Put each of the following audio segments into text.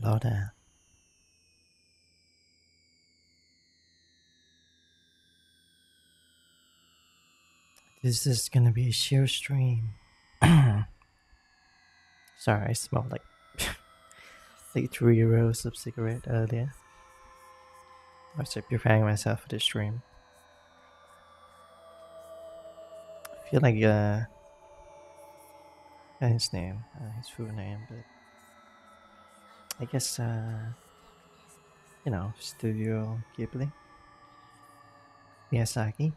Hello there. This is gonna be a sheer stream. Sorry, I smelled like 3 rows of cigarette earlier. I was like preparing myself for the stream. I feel like his name, his full name, but I guess Studio Ghibli, Miyazaki.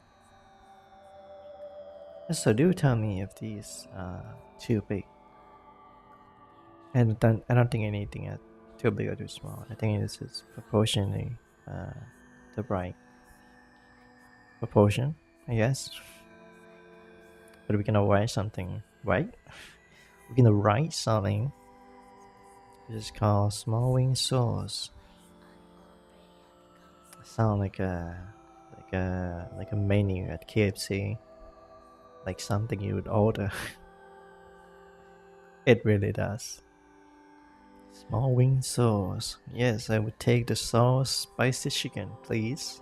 So do tell me if these too big. I don't think anything too big or too small. I think this is proportionally the right proportion, I guess. But we're gonna write something, right? We're gonna write something. It's called Small Wing Soars. Sound like a menu at KFC, like something you would order. It really does. Small wing sauce. Yes, I would take the sauce spicy chicken, please.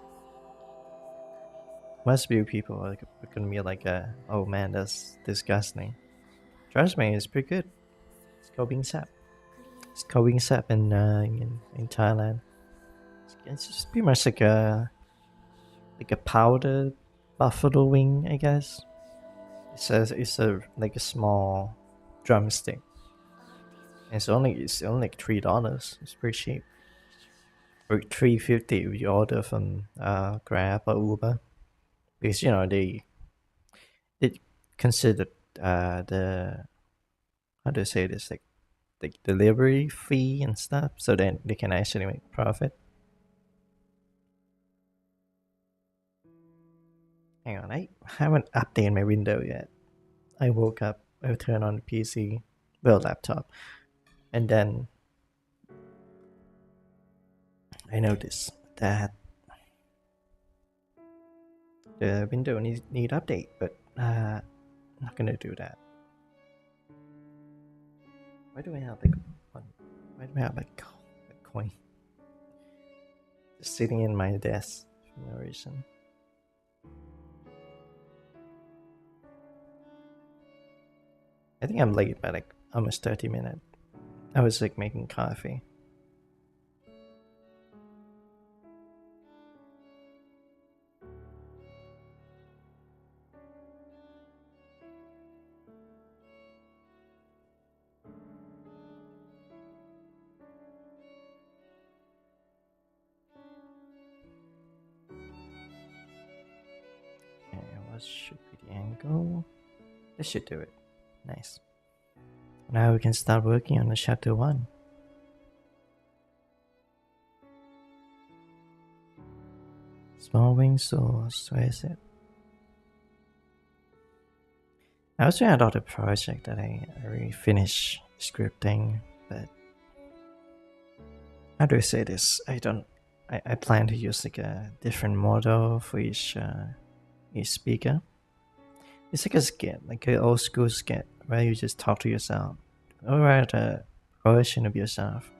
Must be people are gonna be like, oh man, that's disgusting. Trust me, it's pretty good. It's called wing sap. It's called wing sap in Thailand. It's just pretty much like a powdered buffalo wing, I guess. It says it's a like a small drumstick. It's only like $3. It's pretty cheap. Or $3.50 if you order from Grab or Uber, because they consider the, how do I say this, like the delivery fee and stuff, so then they can actually make profit. Hang on, I haven't updated my window yet. I woke up, I turned on the PC, well, laptop, and then I noticed that the window need update, but I'm not gonna do that. Why do I have like one? Why do I have like a coin just sitting in my desk for no reason? I think I'm late by like almost 30 minutes. I was like making coffee. Okay, what should be the angle? This should do it. Nice. Now we can start working on the chapter 1. Small wing source, where is it? I also had other project that I already finished scripting, but how do I say this? I plan to use like a different model for each speaker. It's like a skit, like an old school skit, where you just talk to yourself, or write a version of yourself.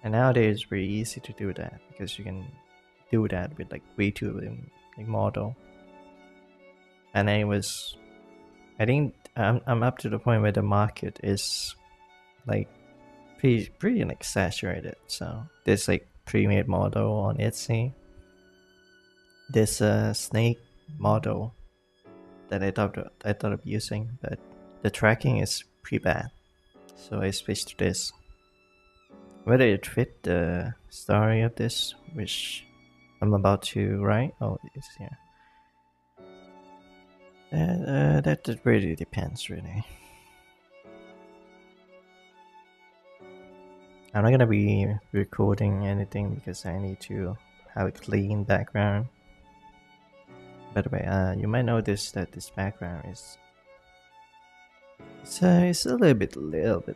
And nowadays it's very easy to do that because you can do that with like VTube and like model. And I think I'm up to the point where the market is like pretty like saturated. So there's like pre-made model on Etsy. There's a snake model that I thought of using, but the tracking is pretty bad. So I switched to this. Whether it fit the story of this, which I'm about to write, oh, it's here. That really depends, really. I'm not gonna be recording anything because I need to have a clean background. By the way, you might notice that this background is it's a little bit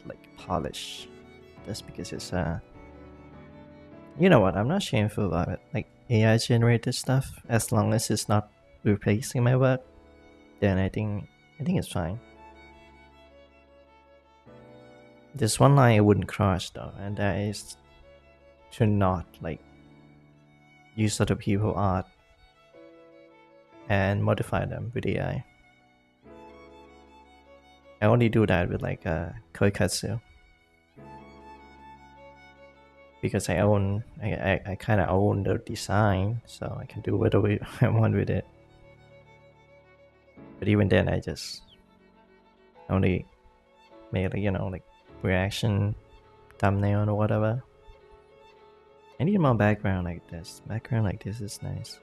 like polished. That's because it's you know what? I'm not shameful about it. Like AI generated stuff, as long as it's not replacing my work, then I think it's fine. There's one line I wouldn't cross though, and that is to not like use other people's art and modify them with AI. I only do that with like Koikatsu because I kind of own the design, so I can do whatever I want with it. But even then, I just only made like reaction thumbnail or whatever. I need more background like this. Background like this is nice.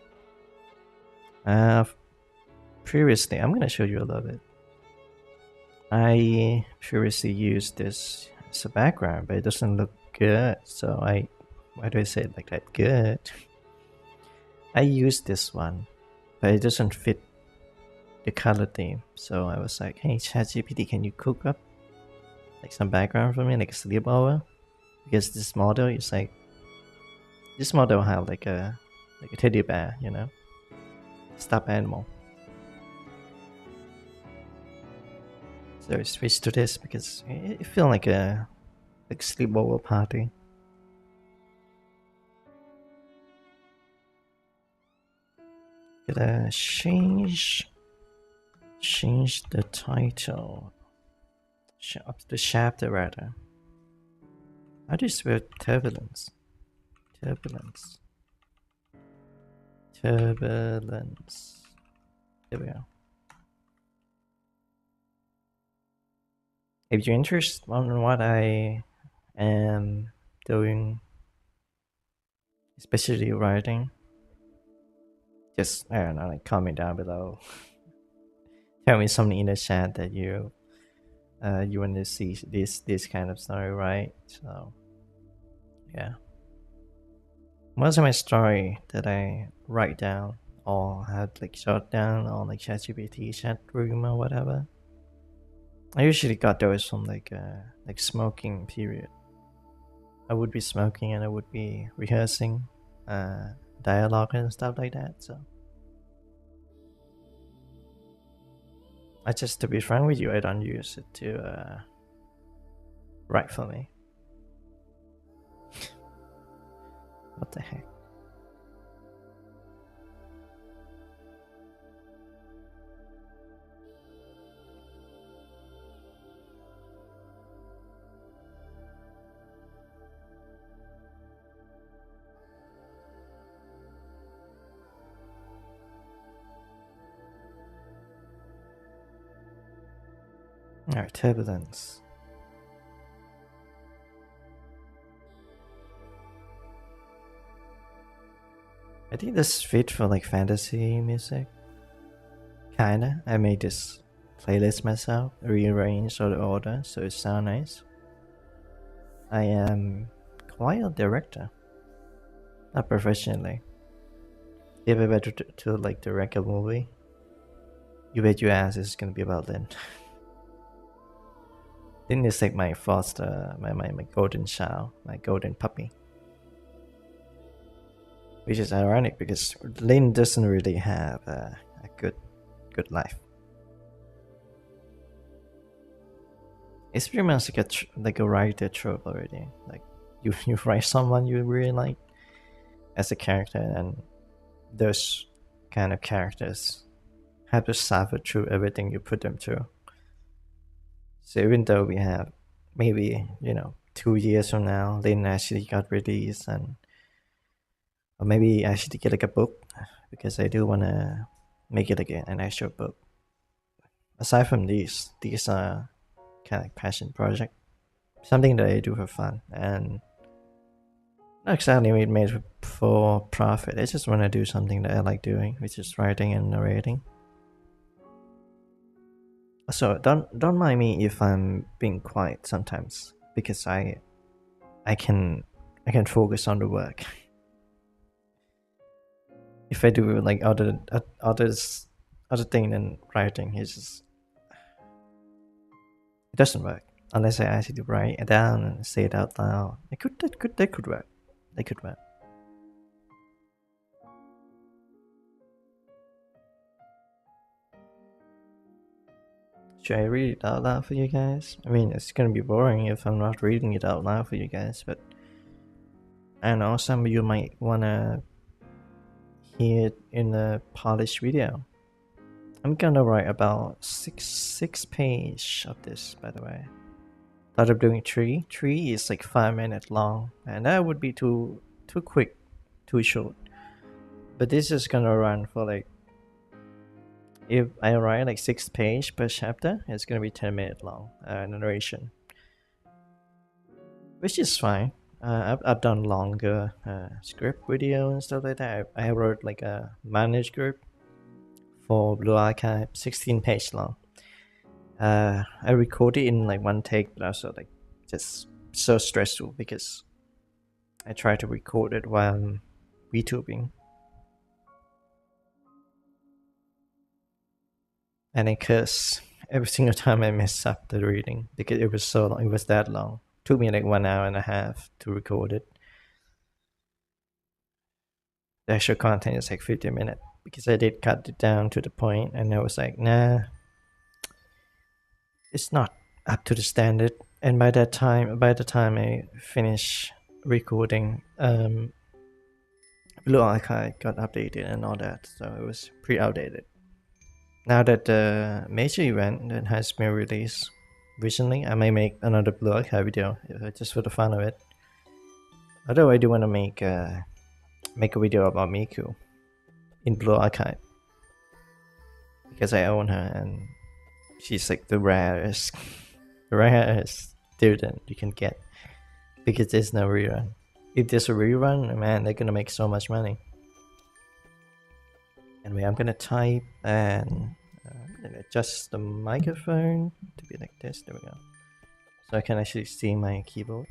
Previously, I'm gonna show you a little bit. I previously used this as a background, but it doesn't look good. So why do I say it like that? Good. I used this one, but it doesn't fit the color theme. So I was like, hey, ChatGPT, can you cook up like some background for me, like a sleepover? Because this model is like, this model have like a teddy bear, stuffed animal. So I switched to this because it felt like a sleepover party. Gotta change the title, the chapter rather. How do you spell turbulence? Turbulence. Turbulence. There we go. If you're interested in what I am doing, especially writing, just I don't know, like comment down below. Tell me something in the chat that you want to see this kind of story, right? So yeah, most of my story that I write down or had like jot down on like ChatGPT chat room or whatever, I usually got those from like smoking period. I would be smoking and I would be rehearsing dialogue and stuff like that. So I just, to be frank with you, I don't use it to write for me. What the heck? Alright, Turbulence. I think this fit for like fantasy music. Kinda. I made this playlist myself, rearranged all the order so it sounds nice. I am quite a director. Not professionally. If I were to like direct a movie, you bet your ass it's gonna be about LEN. LEN is like my foster, my golden child, my golden puppy. Which is ironic because LEN doesn't really have a good life. It's pretty much like a writer trope already. Like you write someone you really like as a character, and those kind of characters have to suffer through everything you put them through. So even though we have maybe 2 years from now, LEN actually got released, and or maybe actually get like a book, because I do want to make it like an actual book. Aside from these are kind of like passion project, something that I do for fun, and not exactly made for profit. I just want to do something that I like doing, which is writing and narrating. So don't mind me if I'm being quiet sometimes, because I can focus on the work. If I do like other thing than writing, it doesn't work unless I actually write it down and say it out loud. That could work. They could work. Should I read it out loud for you guys? I mean, it's gonna be boring if I'm not reading it out loud for you guys, but I don't know, some of you might wanna hear it in a polished video. I'm gonna write about six page of this, by the way. Thought of doing three. Three is like 5 minutes long, and that would be too quick, too short. But this is gonna run for like, if I write like 6 page per chapter, it's gonna be 10 minutes long narration, which is fine. I've done longer script video and stuff like that. I wrote like a managed script for Blue Archive, 16 page long. I recorded in like one take, but also like just so stressful because I tried to record it while I'm VTubing. And I curse every single time I mess up the reading because it was so long. It was that long. It took me like 1.5 hours to record it. The actual content is like 50 minutes because I did cut it down to the point, and I was like, nah, it's not up to the standard. And by the time I finished recording, Blue Archive got updated and all that, so it was pretty outdated. Now that the major event that has been released recently, I may make another Blue Archive video just for the fun of it. Although I do want to make a video about Miku in Blue Archive because I own her and she's like the rarest student you can get because there's no rerun. If there's a rerun, man, they're gonna make so much money. Anyway, I'm gonna type and I'm gonna adjust the microphone to be like this. There we go. So I can actually see my keyboard.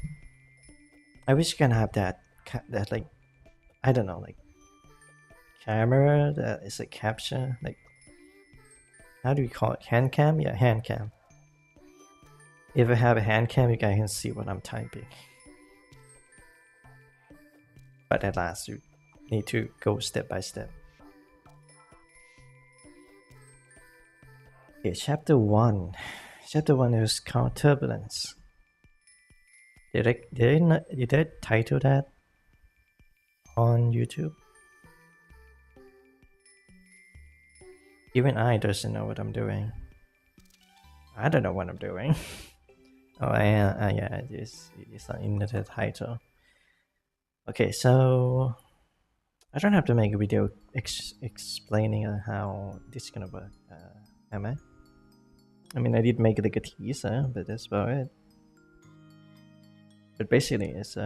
I wish you can have that like, I don't know, like camera that is like capture, like, how do we call it? Hand cam? Yeah, hand cam. If I have a hand cam, you guys can see what I'm typing. But at last, you need to go step by step. Okay, chapter 1. Chapter 1 is called Turbulence. Did I title that on YouTube? Even I doesn't know what I'm doing. I don't know what I'm doing. Oh, yeah, it's not in the title. Okay, so I don't have to make a video explaining how this is gonna work, am I? I mean, I did make like a teaser, but that's about it. But basically, it's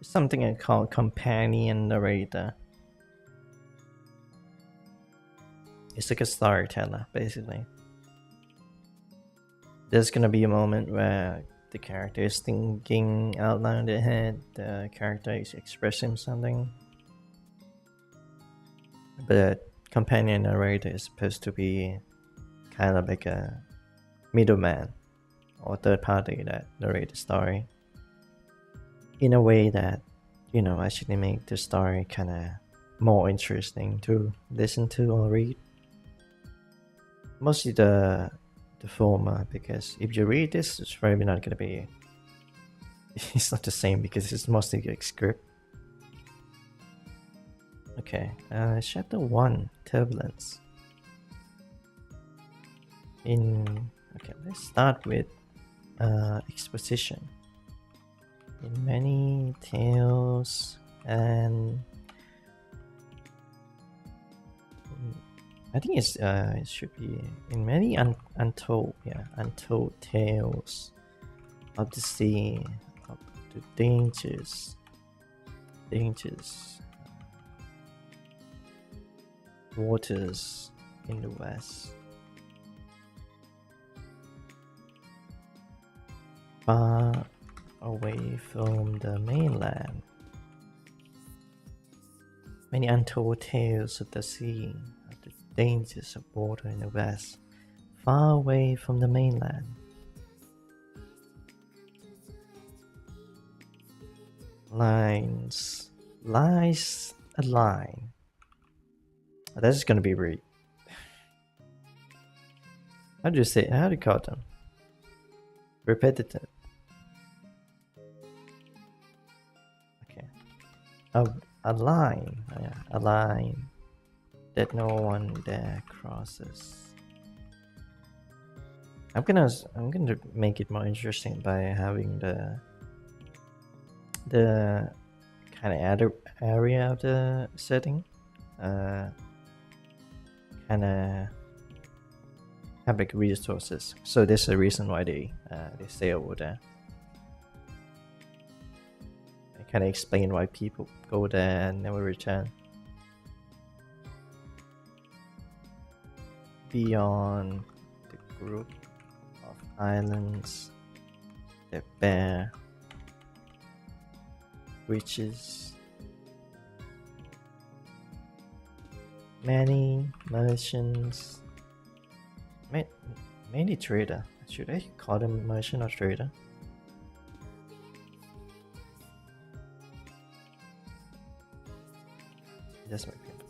something I call companion narrator. It's like a storyteller, basically. There's gonna be a moment where the character is thinking out loud in their head, the character is expressing something. But companion narrator is supposed to be kind of like a middleman or third party that narrate the story in a way that, you know, actually make the story kind of more interesting to listen to or read. Mostly the former, because if you read this, it's probably not gonna be. It's not the same because it's mostly like script. Okay, chapter 1, Turbulence. Okay, let's start with exposition. In many tales and I think it should be in many untold tales of the sea, of the dangers, waters in the west, far away from the mainland. Many untold tales of the sea, of the dangers of water in the west, far away from the mainland. Lies a line. That's gonna be weird. How do you say? How do you call them? Repetitive. Okay. A line. Oh, yeah, a line that no one there crosses. I'm gonna make it more interesting by having the kind of area of the setting kind of have like resources. So there's a reason why they stay over there. I kind of explain why people go there and never return. Beyond the group of islands that bear reaches many merchants, many trader. Should I call them merchant or trader? That's my opinion.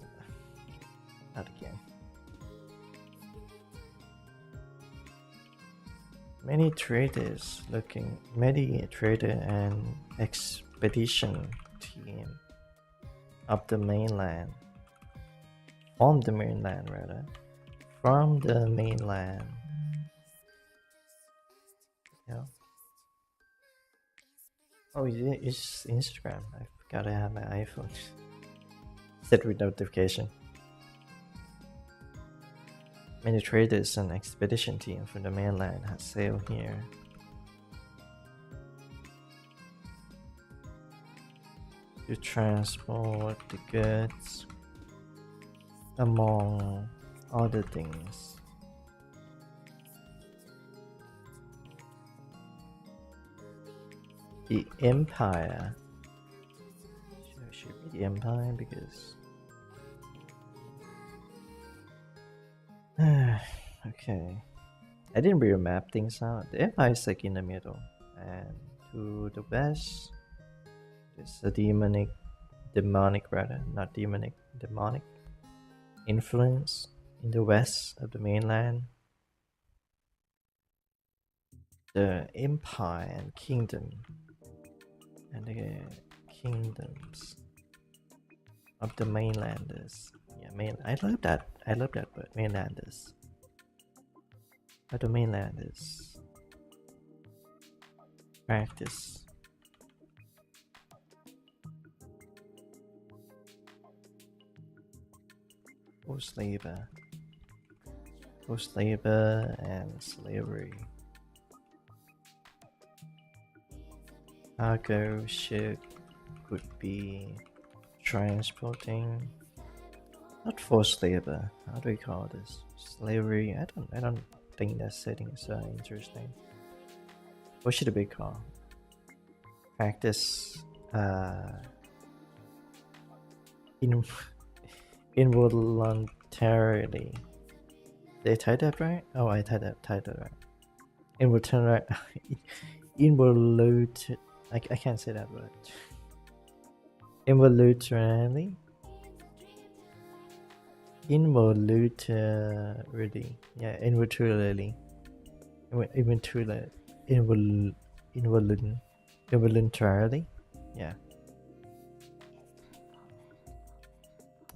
Not again. Many traders and expedition team up the mainland. From the mainland. Yeah. Oh, it's Instagram. I forgot I have my iPhone. Set with notification. Many traders and expedition team from the mainland have sailed here. To transport the goods, among other things. The Empire. Should be the Empire because. Okay. I didn't really map things out. The Empire is like in the middle, and to the west, there's a demonic influence in the west of the mainland. The Empire and Kingdom and the kingdoms of the mainlanders. Yeah, I love that word, mainlanders. Of the mainlanders practice forced labor and slavery. Cargo ship could be transporting, not forced labor. How do we call this? Slavery. I don't think that setting is interesting. What should it be called? Practice involuntarily. Did I type that right? Oh, I typed that right. Involuntary. I can't say that word. Involuntarily. Yeah, involuntarily. Involuntarily. Yeah.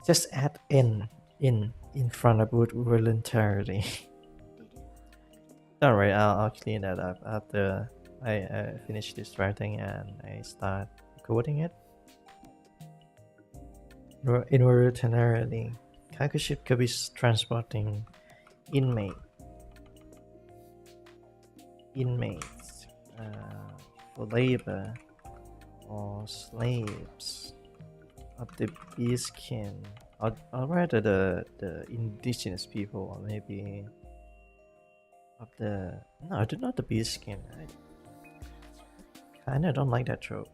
Just add in front of voluntarily. Don't worry, I'll clean that up after I finish this writing and I start recording it. Involuntarily, cargo ship could be transporting inmates for labor or slaves of the bearskin, or rather the indigenous people, or maybe of the not the bearskin. I kinda don't like that trope.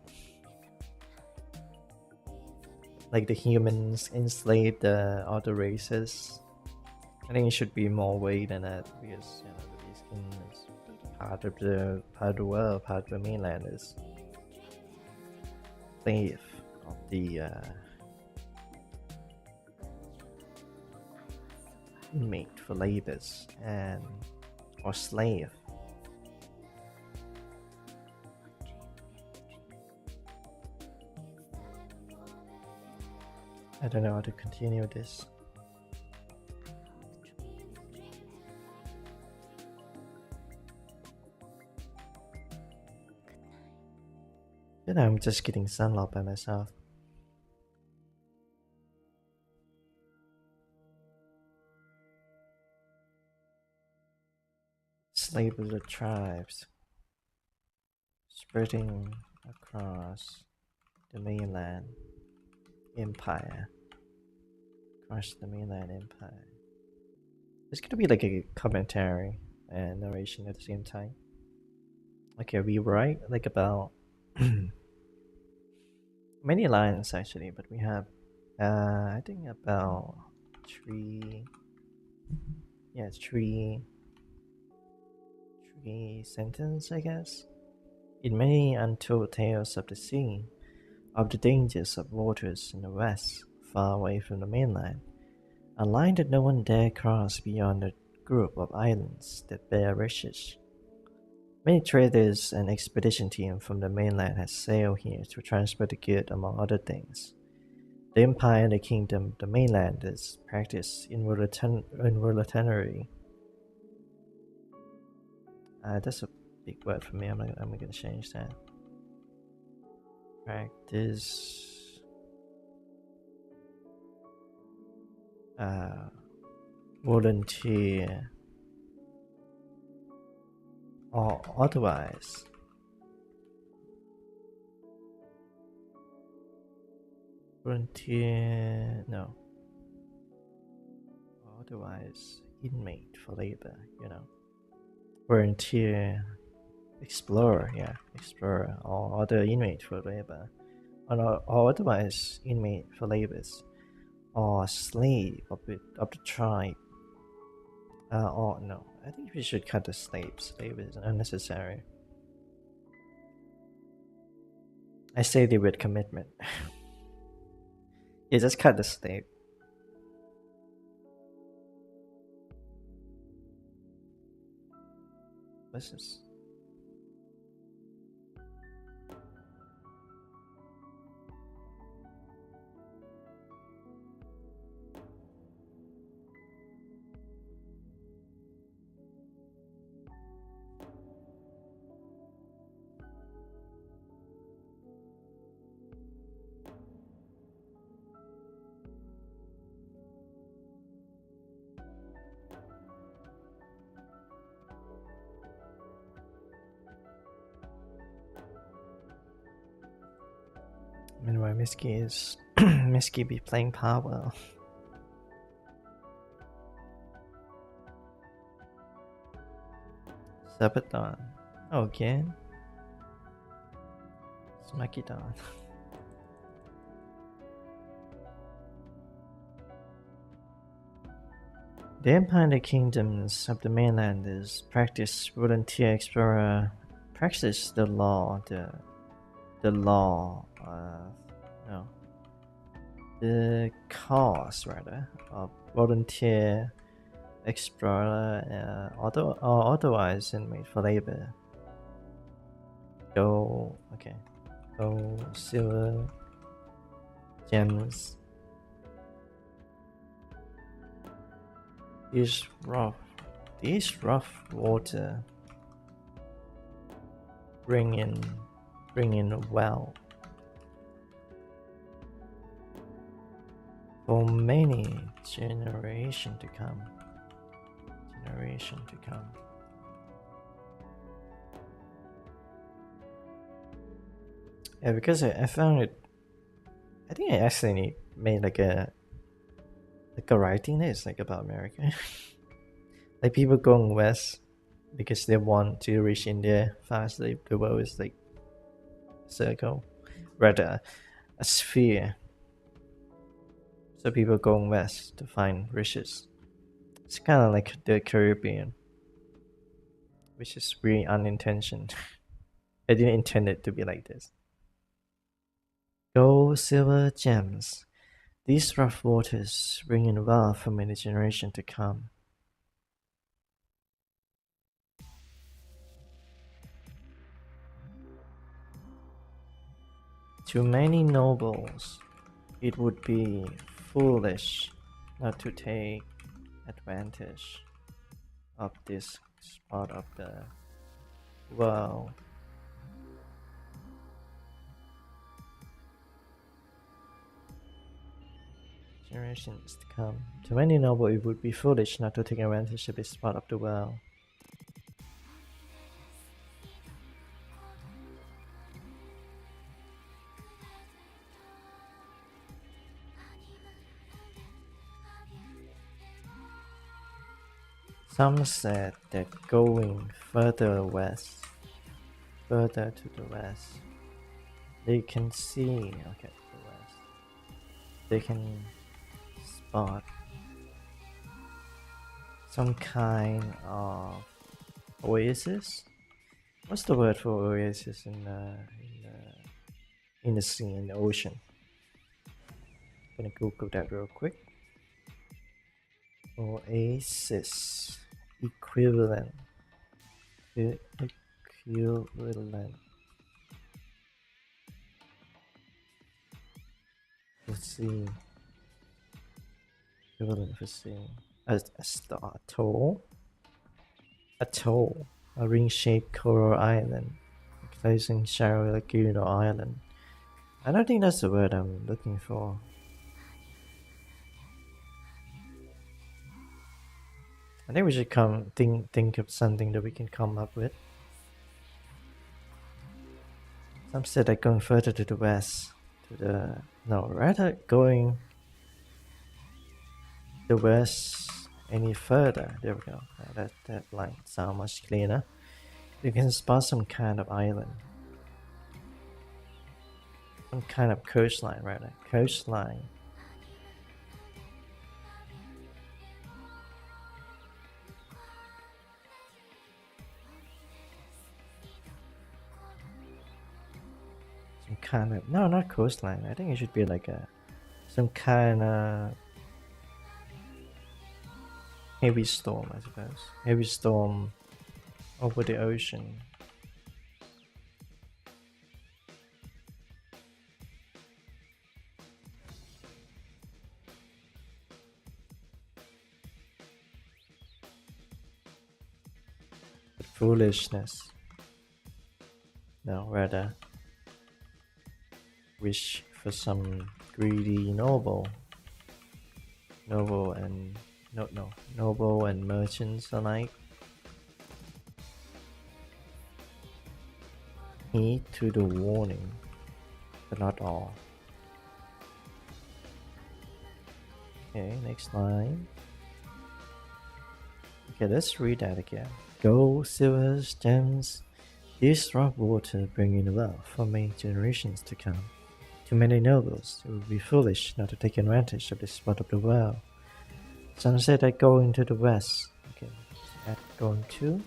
Like the humans enslaved the other races. I think it should be more way than that because the bearskin is part of the world, part of the mainland is slave of the inmate for labors, and or slave. I don't know how to continue this. Then I'm just getting sunlocked by myself. Slave of the tribes, spreading across the mainland empire. Across the mainland empire. It's gonna be like a commentary and narration at the same time. Okay, we write like about many lines actually, but we have I think about three sentences, I guess. In many untold tales of the sea, of the dangers of waters in the west, far away from the mainland, a line that no one dare cross beyond the group of islands that bear riches. Many traders and expedition teams from the mainland had sailed here to transport the good, among other things. The empire and the kingdom of the mainland is practiced in involuntary. That's a big word for me. I'm gonna change that. Practice volunteer or otherwise. Volunteer, no. Otherwise, inmate for labor, Volunteer, explorer, or other inmate for labor. Or otherwise, inmate for labors. Or slave of the tribe. Or no, I think we should cut the slave. Slave is unnecessary. I say the word commitment. Yeah, just cut the slave. What's this? Meanwhile, Misky is Misky be playing power. Sabaton. Oh, again? Smackidon. The empire and the kingdoms of the mainland is practice volunteer explorer practice the law the cause rather of volunteer explorer or otherwise inmate for labor. Gold, silver, gems. These rough water bring in wealth for many generations to come. Yeah, because I found it. I think I actually made like a writing list like about America. Like people going west because they want to reach India fast. Like the world is like a circle, rather a sphere. So people going west to find riches. It's kind of like the Caribbean, which is really unintentional. I didn't intend it to be like this. Gold, silver, gems. These rough waters bring in wealth for many generations to come. To many nobles, it would be foolish not to take advantage of this spot of the world. Generations to come. To many noble, it would be foolish not to take advantage of this part of the world. Some said that going further west, further to the west, they can see, okay, the west, they can spot some kind of oasis. What's the word for oasis in the sea, in the ocean? I'm gonna Google that real quick. Oasis equivalent. Equivalent. Let's see. Equivalent for sea. A atoll. Atoll. A ring-shaped coral island. Enclosing shallow lagoon or island. I don't think that's the word I'm looking for. I think we should think of something that we can come up with. Some said that going further to the west, rather going the west any further. There we go. That line sounds much cleaner. You can spot some kind of island, some kind of coastline, rather coastline. Some kind of not coastline. I think it should be like some kind of heavy storm, I suppose. Heavy storm over the ocean. But foolishness. No, rather wish for some greedy noble and noble and merchants alike. Heed to the warning, but not all. Okay, next line. Okay, let's read that again. Gold, silver, gems, these rock water bring in wealth for many generations to come. To many nobles, it would be foolish not to take advantage of this spot of the world. Some say that going to the west. Okay, going to.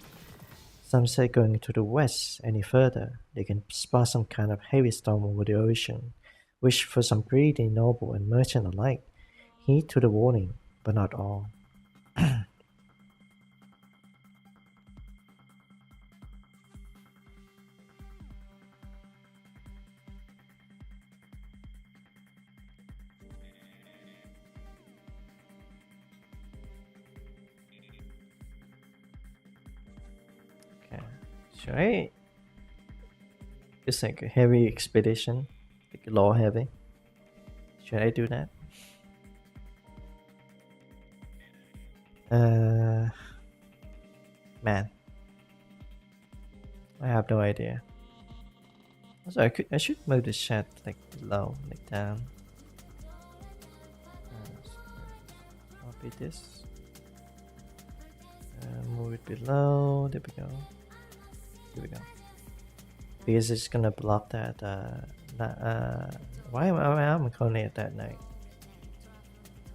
Some say going to the west any further, they can spot some kind of heavy storm over the ocean. Wish for some greedy noble and merchant alike. Heed to the warning, but not all. Should I just like a heavy expedition, like law heavy? Should I do that? Man, I have no idea. Also, I should move the chat like low, like down. Copy this. Move it below. There we go. Here we go. Because it's gonna block that. Why am I calling it that night?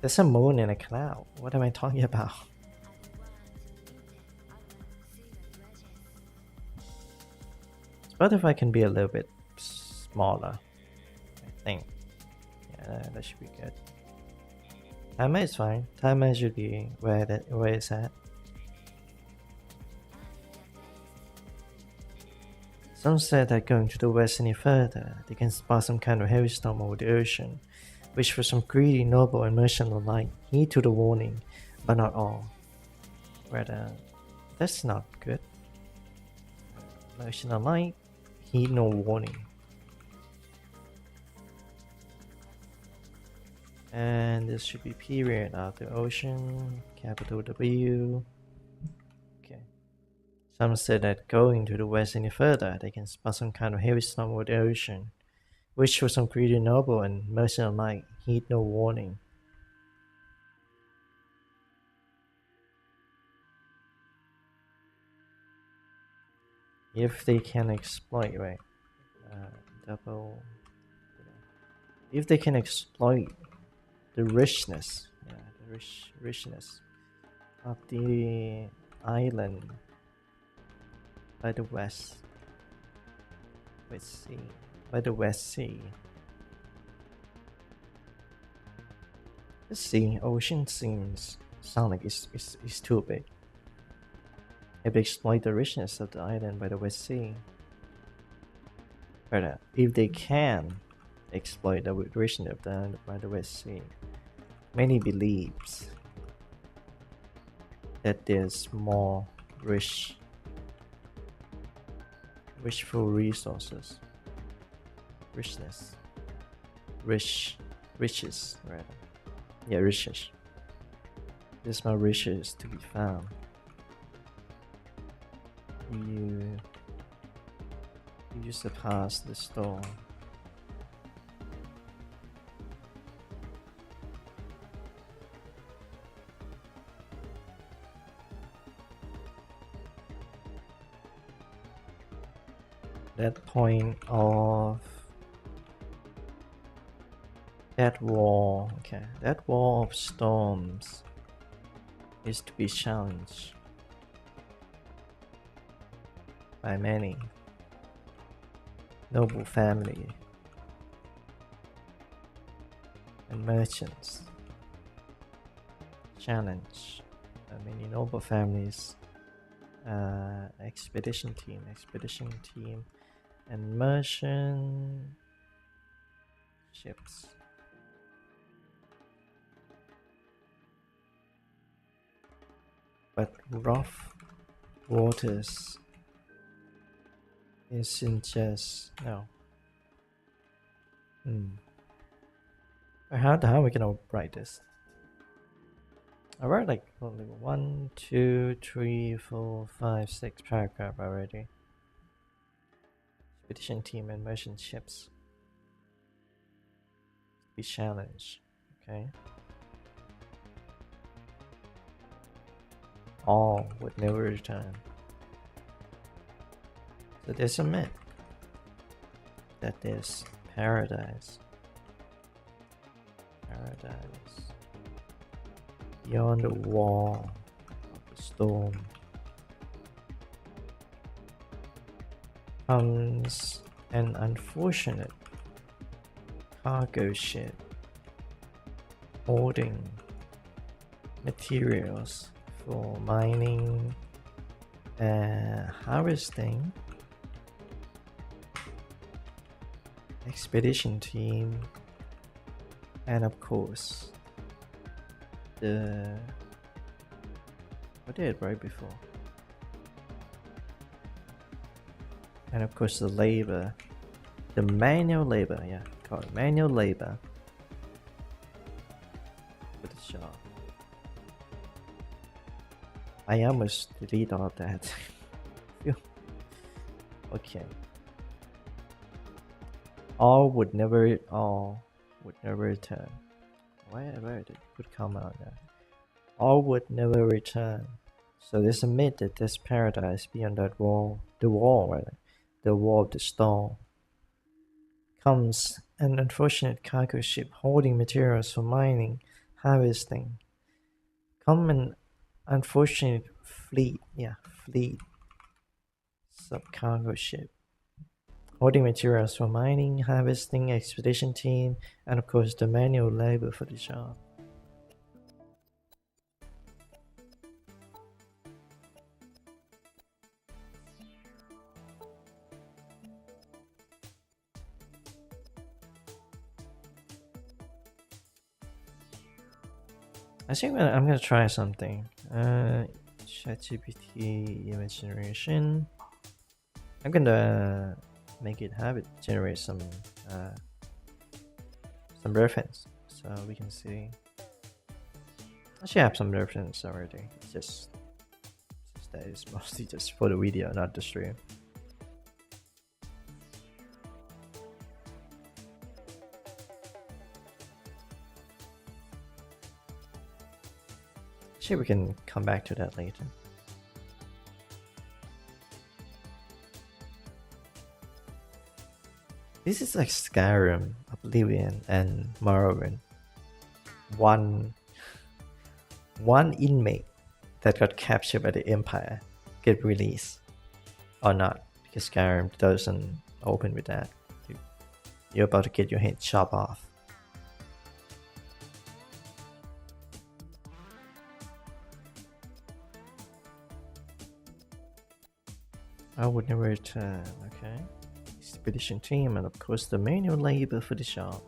There's a moon in a cloud. What am I talking about? Spotify can be a little bit smaller, I think. Yeah, that should be good. Timer is fine. Timer should be where it's at. Some said that going to the west any further, they can spot some kind of heavy storm over the ocean, which for some greedy, noble, and merchant alike heed to the warning, but not all. Rather, that's not good. Merchant alike heed no warning. And this should be period after ocean, capital W. Okay. Some said that going to the west any further, they can spot some kind of heavy storm over the ocean, which for some greedy, noble, and merchant alike heed no warning. If they can exploit, right? Double. If they can exploit the richness, the richness of the island by the west sea, by the West Sea. The sea, ocean sound like it's too big. If they exploit the richness of the island by the West Sea, but if they can exploit the richness of the island by the West Sea, many believes that there's more richful resources, riches rather. Yeah, riches. There's more riches to be found. You used to pass the store. That point of that wall, okay, that wall of storms is to be challenged by many noble family and merchants. Challenge many noble families, expedition team, and merchant ships. But rough waters isn't just no. How are we gonna write this? I wrote like only 1, 2, 3, 4, 5, 6 paragraph already. Expedition team and merchant ships be challenged. Okay. All would never return. So there's a myth that there's paradise beyond the wall of the storm. Comes an unfortunate cargo ship holding materials for mining and harvesting. Expedition team, and of course what did I write before? And of course the labor, the manual labor, yeah, called manual labor for the job. I almost delete all that. Okay. All would never return. Why did it put comma on that? All would never return. So there's a myth that there's paradise beyond that wall. The wall of the storm. Comes an unfortunate cargo ship holding materials for mining, harvesting. Come an unfortunate fleet subcargo ship holding materials for mining, harvesting, expedition team, and of course the manual labor for the job. I think I'm gonna try something. ChatGPT image generation. I'm gonna make it have it generate some reference, so we can see. Actually, I have some reference already. It's just that it's mostly just for the video, not the stream. Actually, we can come back to that later. This is like Skyrim, Oblivion, and Morrowind. One inmate that got captured by the Empire get released or not, because Skyrim doesn't open with that. You're about to get your head chopped off. I would never return. Okay. Expedition team, and of course the manual labor for the job.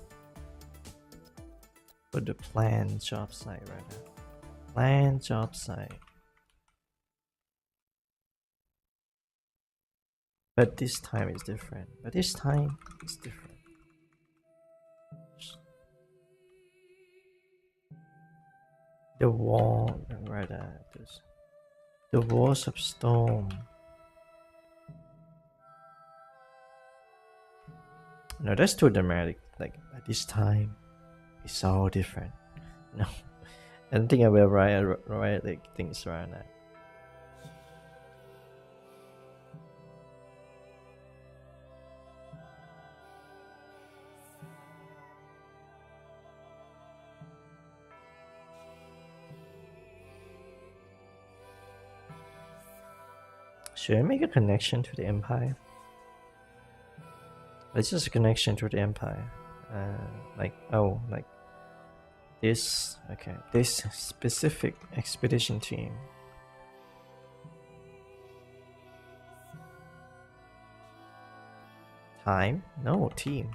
For the planned job site right now. Planned job site. But this time is different. The wall, right at this. The walls of stone. No, that's too dramatic. Like, at this time, it's so different. No, I don't think I will write like things around that. Should I make a connection to the Empire? It's just a connection to the Empire. Like this. Okay, this specific expedition team. Time? No, team.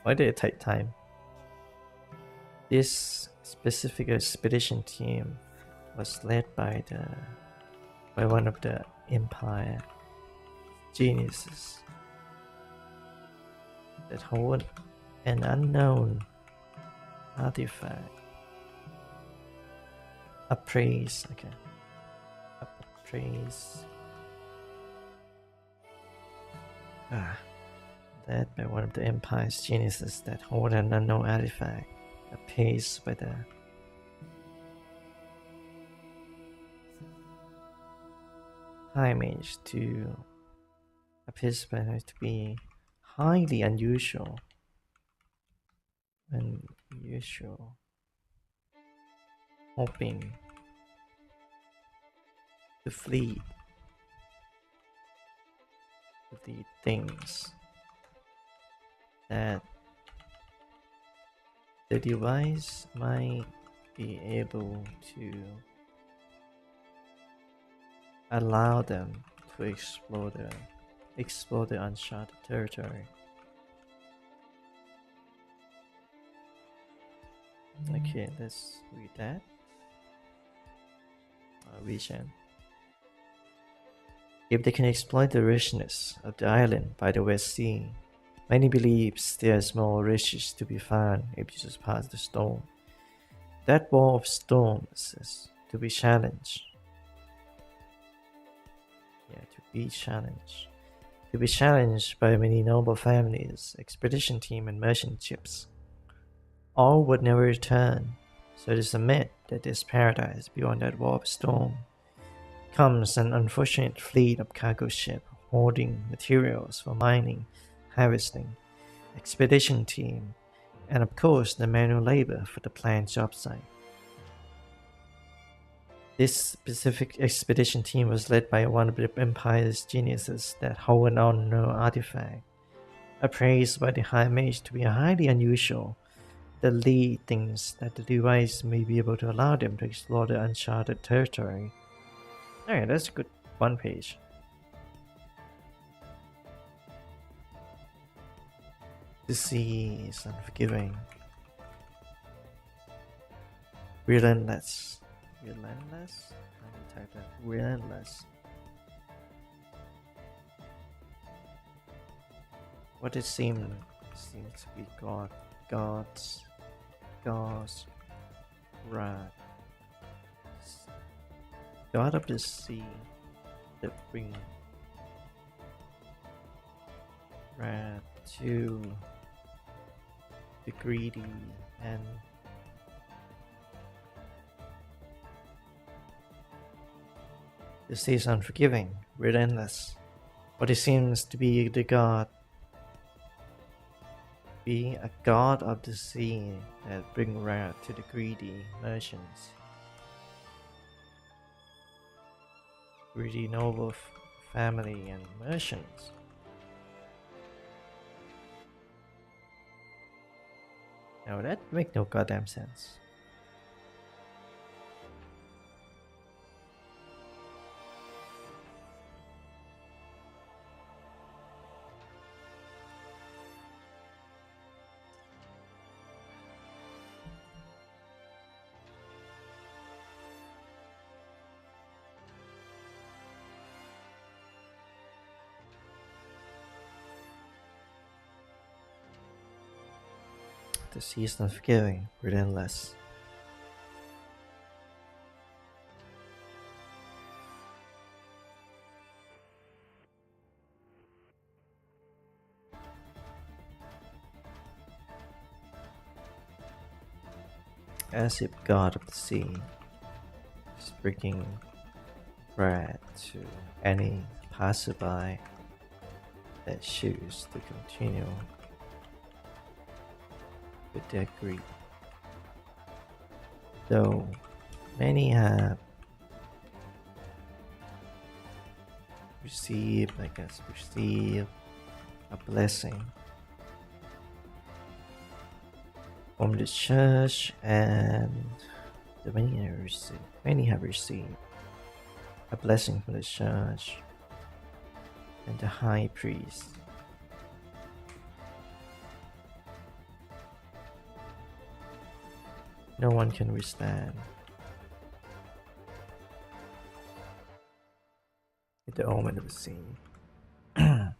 Why did it take time? This specific expedition team was led by one of the Empire geniuses that hold an unknown artifact. Appraise. Okay. Appraise. Led by one of the Empire's geniuses that hold an unknown artifact. Appraised by the high mage to be highly unusual. Hoping to flee the things that the device might be able to allow them to explore the uncharted territory. Okay, let's read that. Vision. If they can exploit the richness of the island by the West Sea, many believes there's more riches to be found if you just pass the storm. That wall of storms is to be challenged. Yeah, to be challenged. To be challenged by many noble families, expedition team, and merchant ships. All would never return, so it is a myth that this paradise beyond that wall of storm comes an unfortunate fleet of cargo ships holding materials for mining, harvesting, expedition team, and of course the manual labor for the planned job site. This specific expedition team was led by one of the Empire's geniuses that hold an unknown artifact, appraised by the High Mage to be highly unusual. The lead thinks that the device may be able to allow them to explore the uncharted territory. Alright, that's a good one page. The sea is unforgiving. Relentless. Relentless? Let me type that. Relentless. What it seems to be God's wrath. God of the sea that bring wrath to the greedy and the sea is unforgiving, relentless. What it seems to be a god of the sea that bring wrath to the greedy merchants. Greedy noble family and merchants. Now that makes no goddamn sense. The sea is not forgiving, relentless. As if God of the sea is bringing wrath to any passerby that choose to continue with their greed. Though many have received a blessing from the church, and many have received a blessing from the church and the high priest. No one can withstand the omen of the sea. No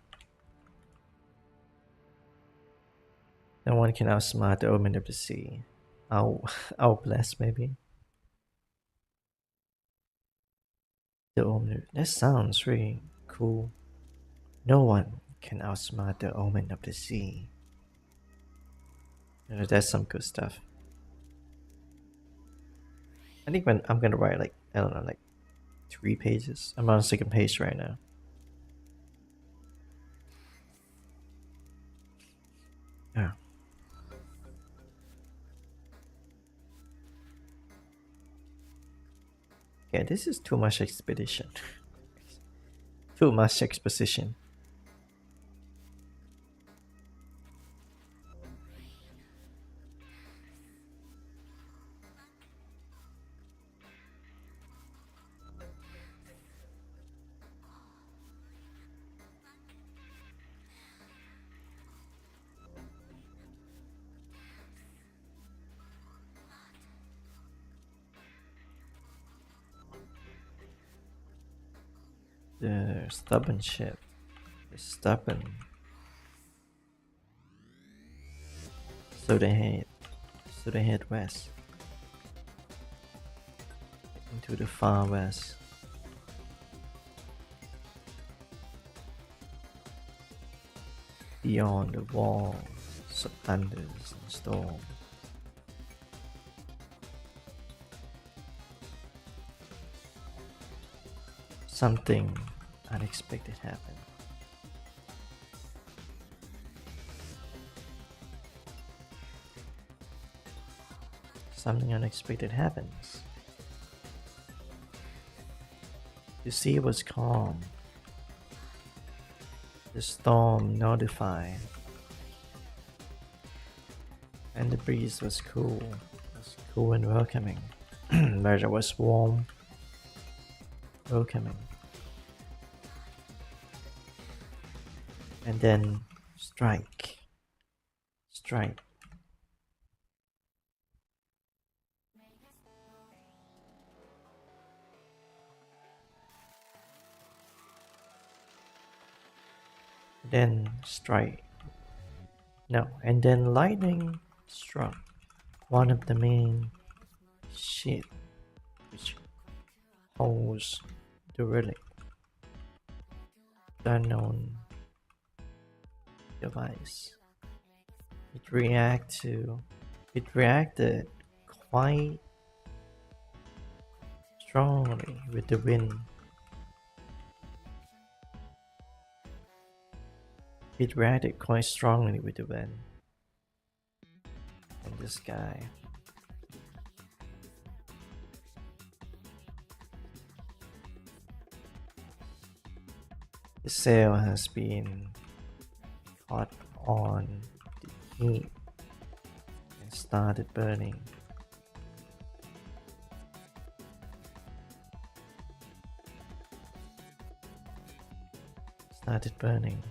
one can outsmart the omen of the sea. Outbless maybe. The omen. That sounds really cool. No one can outsmart the omen of the sea. That's some good stuff. I think when I'm gonna write I don't know 3 pages. I'm on the 2nd page right now. Yeah. Yeah, this is too much expedition. Too much exposition. The stubborn ship. The stubborn. So they head west. Into the far west. Beyond the walls of thunders and storms. Something unexpected happened. Something unexpected happens. The sea was calm. The storm notified. And the breeze was cool. It was cool and welcoming. Weather was warm, welcoming. And then strike. Then strike. No, and then lightning struck one of the main ship which holds the relic, the unknown device. It reacted quite strongly with the wind. It reacted quite strongly with the wind and the sky. The sail has been caught on the heat and started burning. Started burning.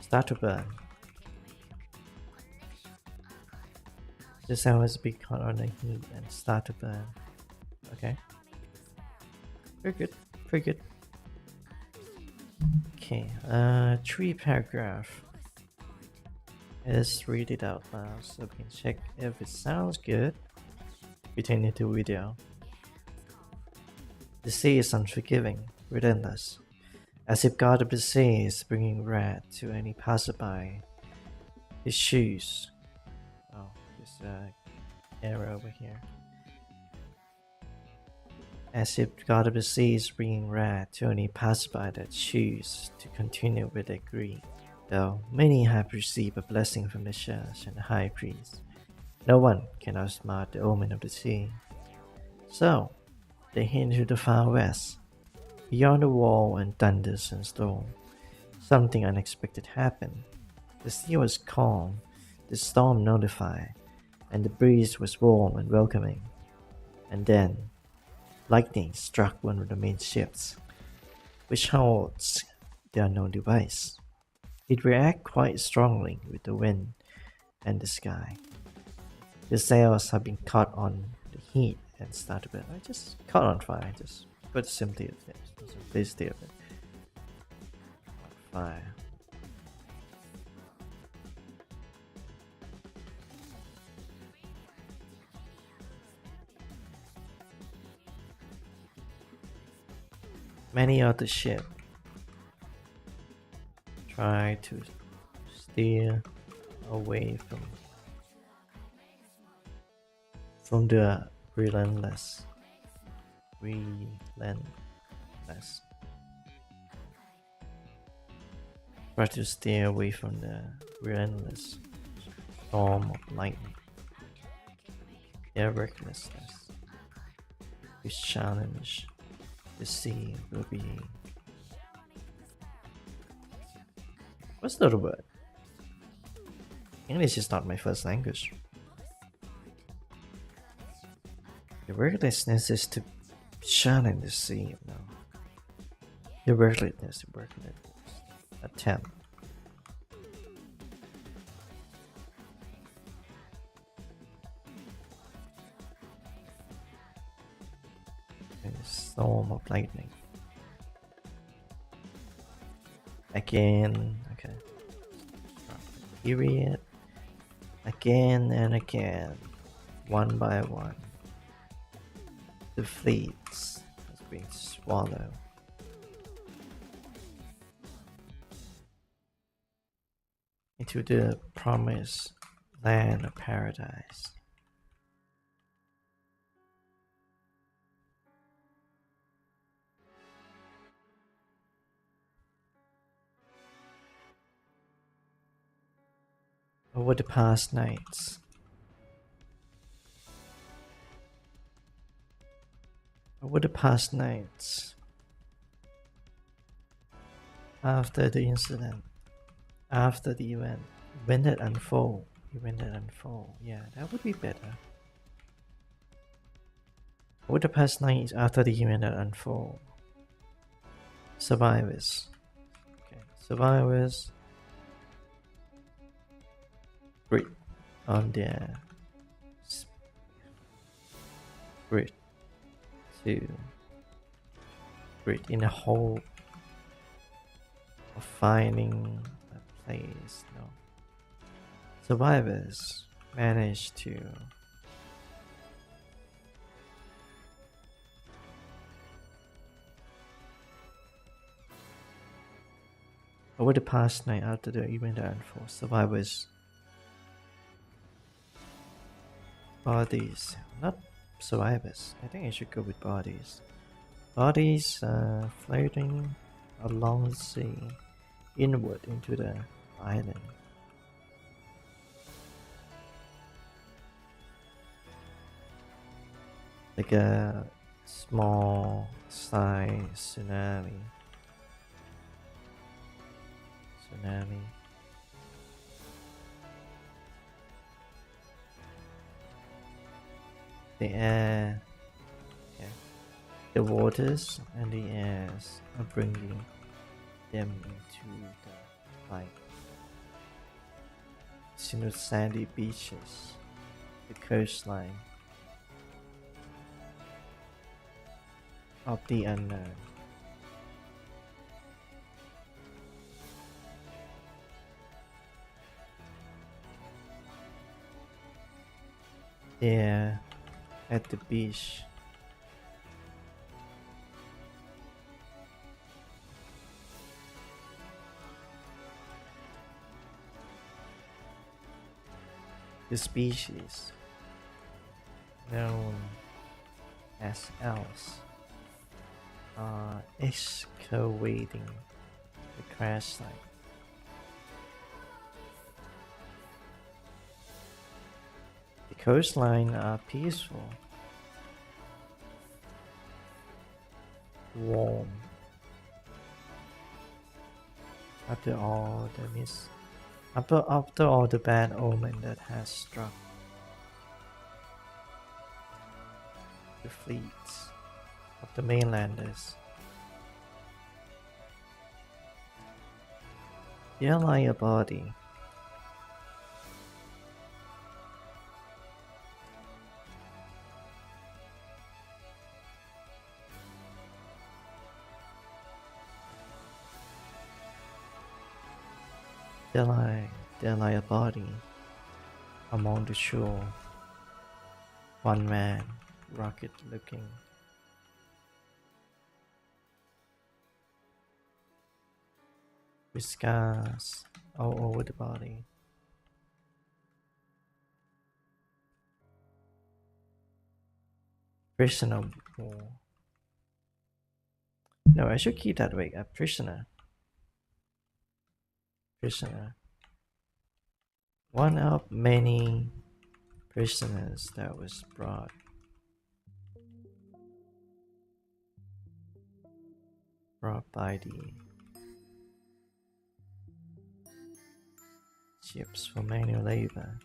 Start to burn. The sail has been caught on the heat and start to burn. Okay. Very good. Very good. Okay. 3 paragraph. Let's read it out loud so we can check if it sounds good between the 2 video. The sea is unforgiving, relentless, as if God of the sea is bringing wrath to any passerby. His shoes. Oh, there's an arrow over here. As if God of the sea is bringing wrath to any passerby that choose to continue with their greed. Though many have received a blessing from the church and the high priest, no one can outsmart the omen of the sea. So, they hid to the far west. Beyond the wall and thunders and storm, something unexpected happened. The sea was calm, the storm nullified, and the breeze was warm and welcoming. And then, lightning struck one of the main ships, which holds the unknown device. It reacted quite strongly with the wind and the sky. The sails have been caught on the heat and started to burn. I just caught on fire. Just put simply of it. Simplicity of it. Fire. Many of the ship try to steer away from the relentless. Try to steer away from the relentless storm of lightning. Their recklessness, which challenge the sea will be. What's the other word? English is not my first language. The recklessness is to challenge the sea, no. The recklessness. Attempt. And a storm of lightning. Again, okay. Period. Again and again, one by one, the fleets has been swallowed. Into the promised land of paradise. Over the past nights, after the incident, after the event, when did unfold? Yeah, that would be better. Over the past nights, after the event that unfold, survivors. Okay, survivors grit on their grit to Grit in the hope of finding a place. No. Survivors manage to over the past night after the event unfolded, survivors' bodies, not survivors, I think I should go with bodies. Bodies floating along the sea, inward into the island. Like a small size tsunami. The air, yeah, the waters and the airs are bringing them into the light. Smooth sandy beaches, the coastline of the unknown. There, at the beach, the species known as elves are excavating the crash site. The coastline are peaceful, warm. After all the bad omen that has struck, the fleets of the mainlanders, there lie a body. There lie a body among the shore. One man, rugged looking, with scars all over the body. Prisoner of war. No, I should keep that way. A prisoner. Prisoner. One of many prisoners that was brought by the ships for manual labor.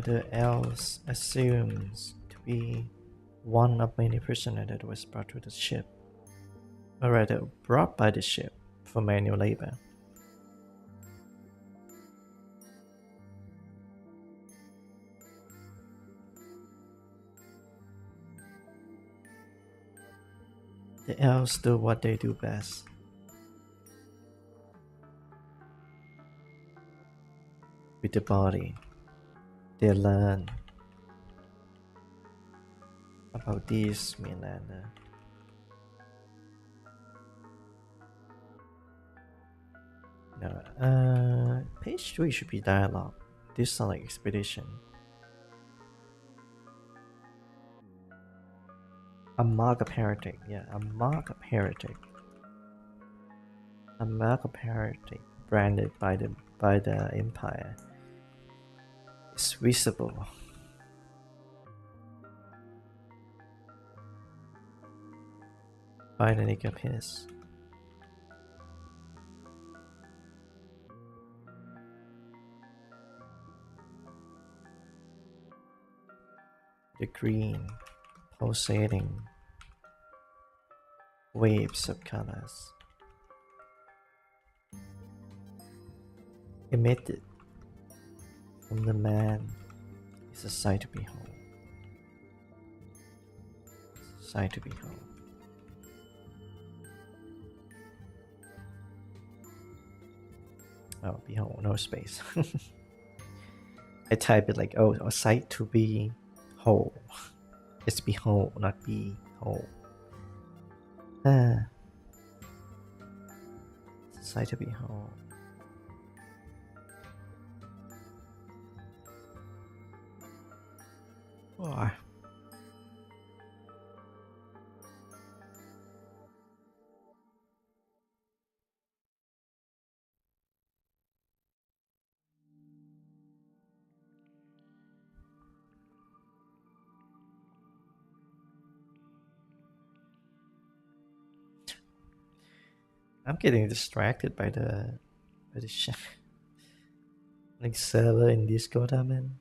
The elves assumes to be one of many prisoners that was brought to the ship, or rather brought by the ship for manual labor. The elves do what they do best. With the body, they learn about these mainlanders. No, page 3 should be dialogue. This sounds like expedition. A mark of heretic, yeah, a mark of heretic. A mark of heretic branded by the Empire is visible. By the nick of his. the green pulsating waves of colors emitted from the man is a sight to behold. It's a sight to behold. Oh, behold, no space. I type it like, oh, a sight to be whole. It's behold, not be whole. It's a sight to behold. Oh. I'm getting distracted by the like server in Discord I'm in.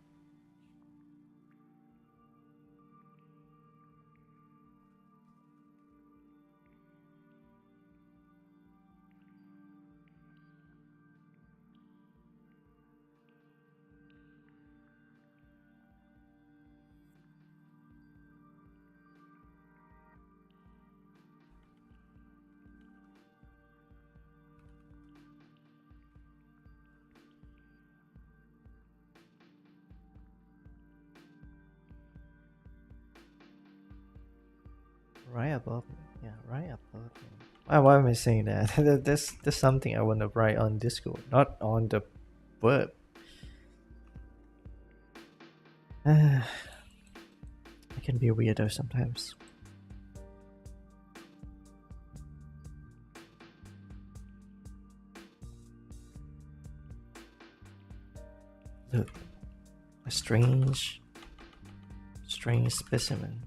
Right above me. Yeah, right above me. Why am I saying that? There's something I want to write on Discord, not on the web. I can be weirdo sometimes. Look, a strange specimen.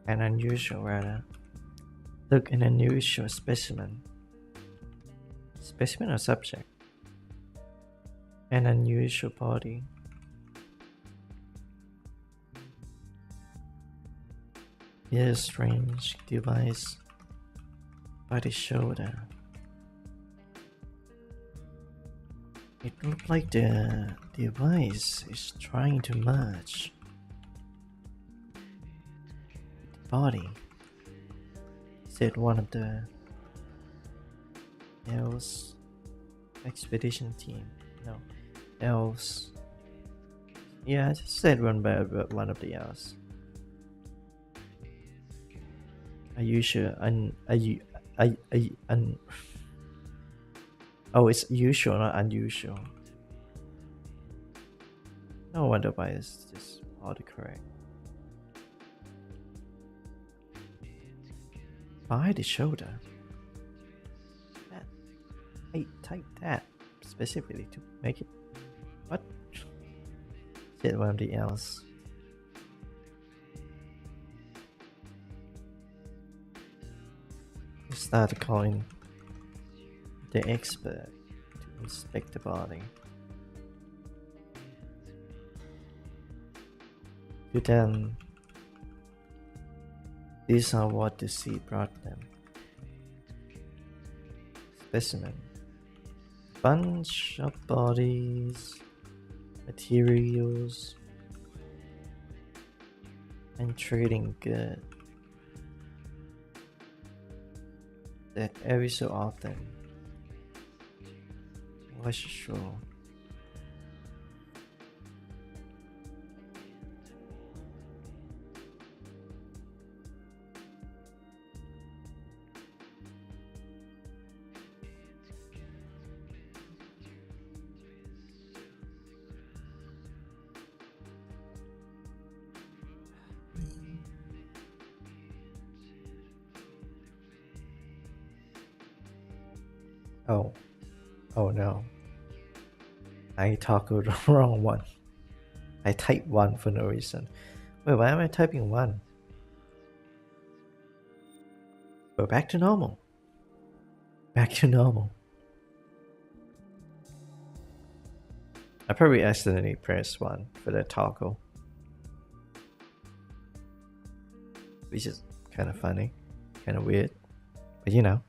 An unusual, rather. Look, an unusual specimen. Specimen or subject? An unusual body. Here's a strange device by the shoulder. It looked like the device is trying to merge the body, said one of the elves expedition team. No, elves. Yeah, I just said one by one of the elves. Are you sure? Oh, it's usual, not unusual. No wonder why it's just autocorrect. By the shoulder. That. I typed that specifically to make it. What? Said one of the elves. We started calling the expert to inspect the body. To them, these are what the sea brought them. Specimen. Bunch of bodies, materials, and trading goods that every so often was sure. Oh no. I toggled the wrong one. I typed 1 for no reason. Wait, why am I typing 1? Go back to normal. Back to normal. I probably accidentally pressed 1 for the toggle. Which is kind of funny. Kind of weird. But you know.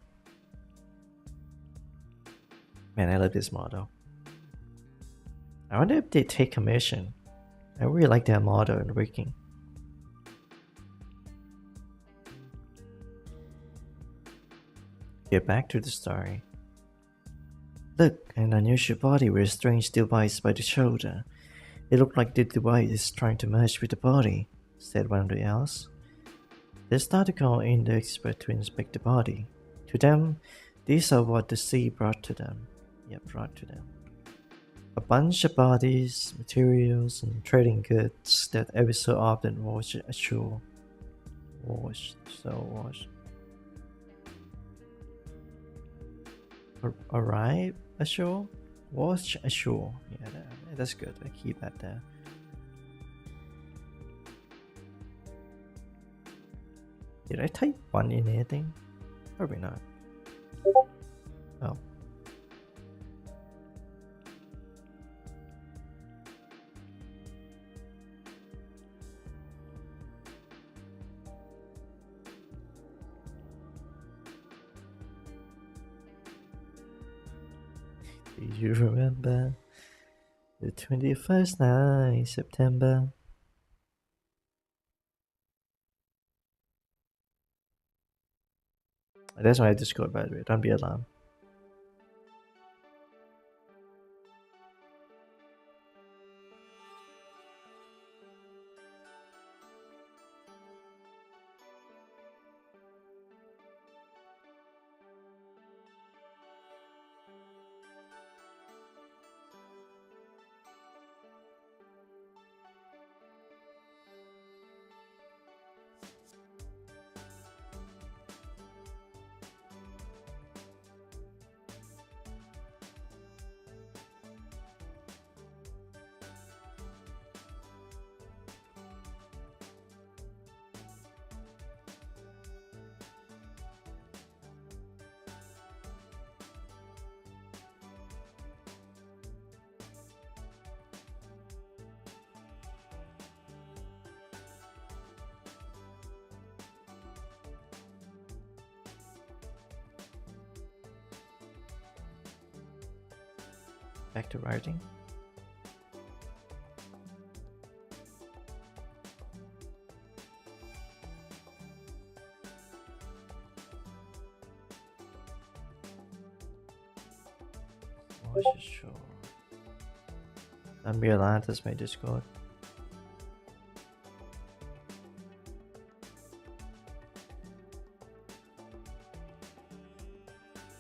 Man, I love this model. I wonder if they take commission. I really like that model and rigging. Get back to the story. Look, an unusual body with a strange device by the shoulder. It looked like the device is trying to merge with the body, said one of the elves. They started calling in the expert to inspect the body. To them, these are what the sea brought to them. A bunch of bodies, materials, and trading goods that every so often wash ashore. Wash. Arrive ashore? Wash ashore. Yeah, that's good. I keep that there. Did I type 1 in anything? Probably not. Oh. Do you remember the 21st night, September? That's my Discord, by the way. Don't be alarmed. Back to writing. Sure. Don't be alarmed, that's my Discord.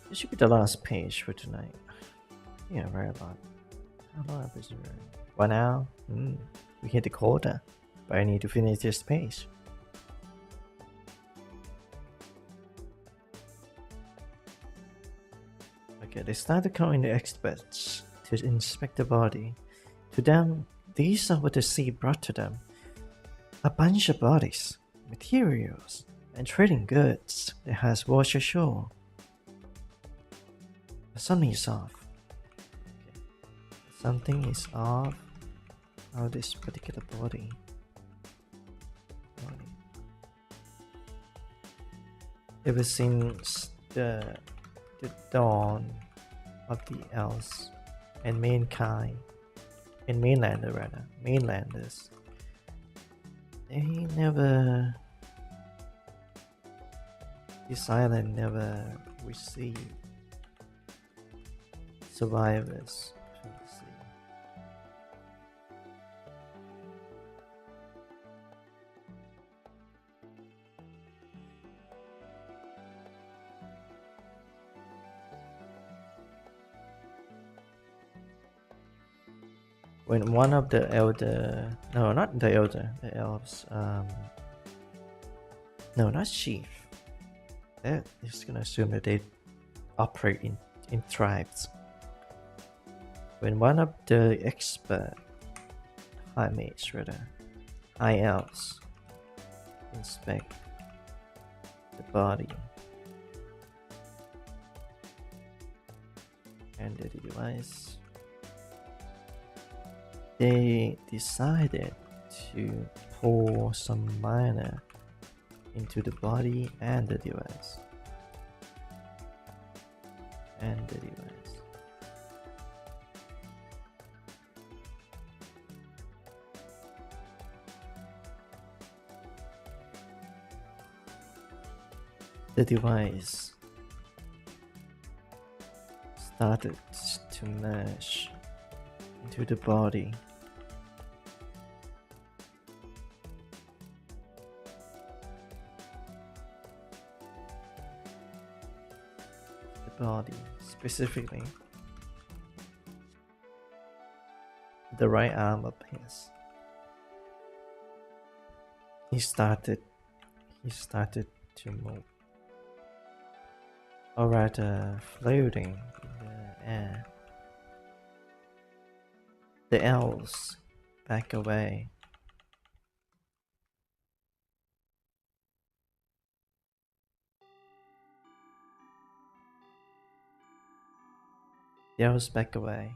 This should be the last page for tonight. Yeah, very long. How long is it? 1 hour? We hit the quota, but I need to finish this page. Okay, they started calling the experts to inspect the body. To them, these are what the sea brought to them. A bunch of bodies, materials, and trading goods that has washed ashore. But something is off. Okay. Something is off of this particular body. Ever since the dawn of the elves and mankind, and mainlanders, this island never received survivors from the sea. When one of the elves, no, not chief. They're just gonna assume that they operate in tribes. When one of the expert high mates, rather, high elves, inspect the body and the device, they decided to pour some mana into the body and the device. The device started to merge into the body. The body, specifically the right arm of his. He started to move, or rather floating in the air. The elves back away. The elves back away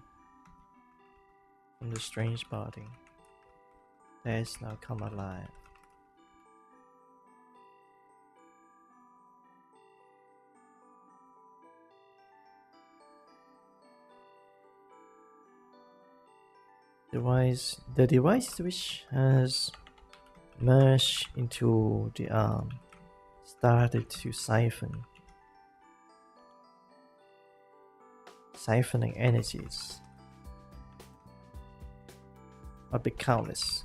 from the strange body that is now come alive. The device which has merged into the arm started to siphoning energies of the countless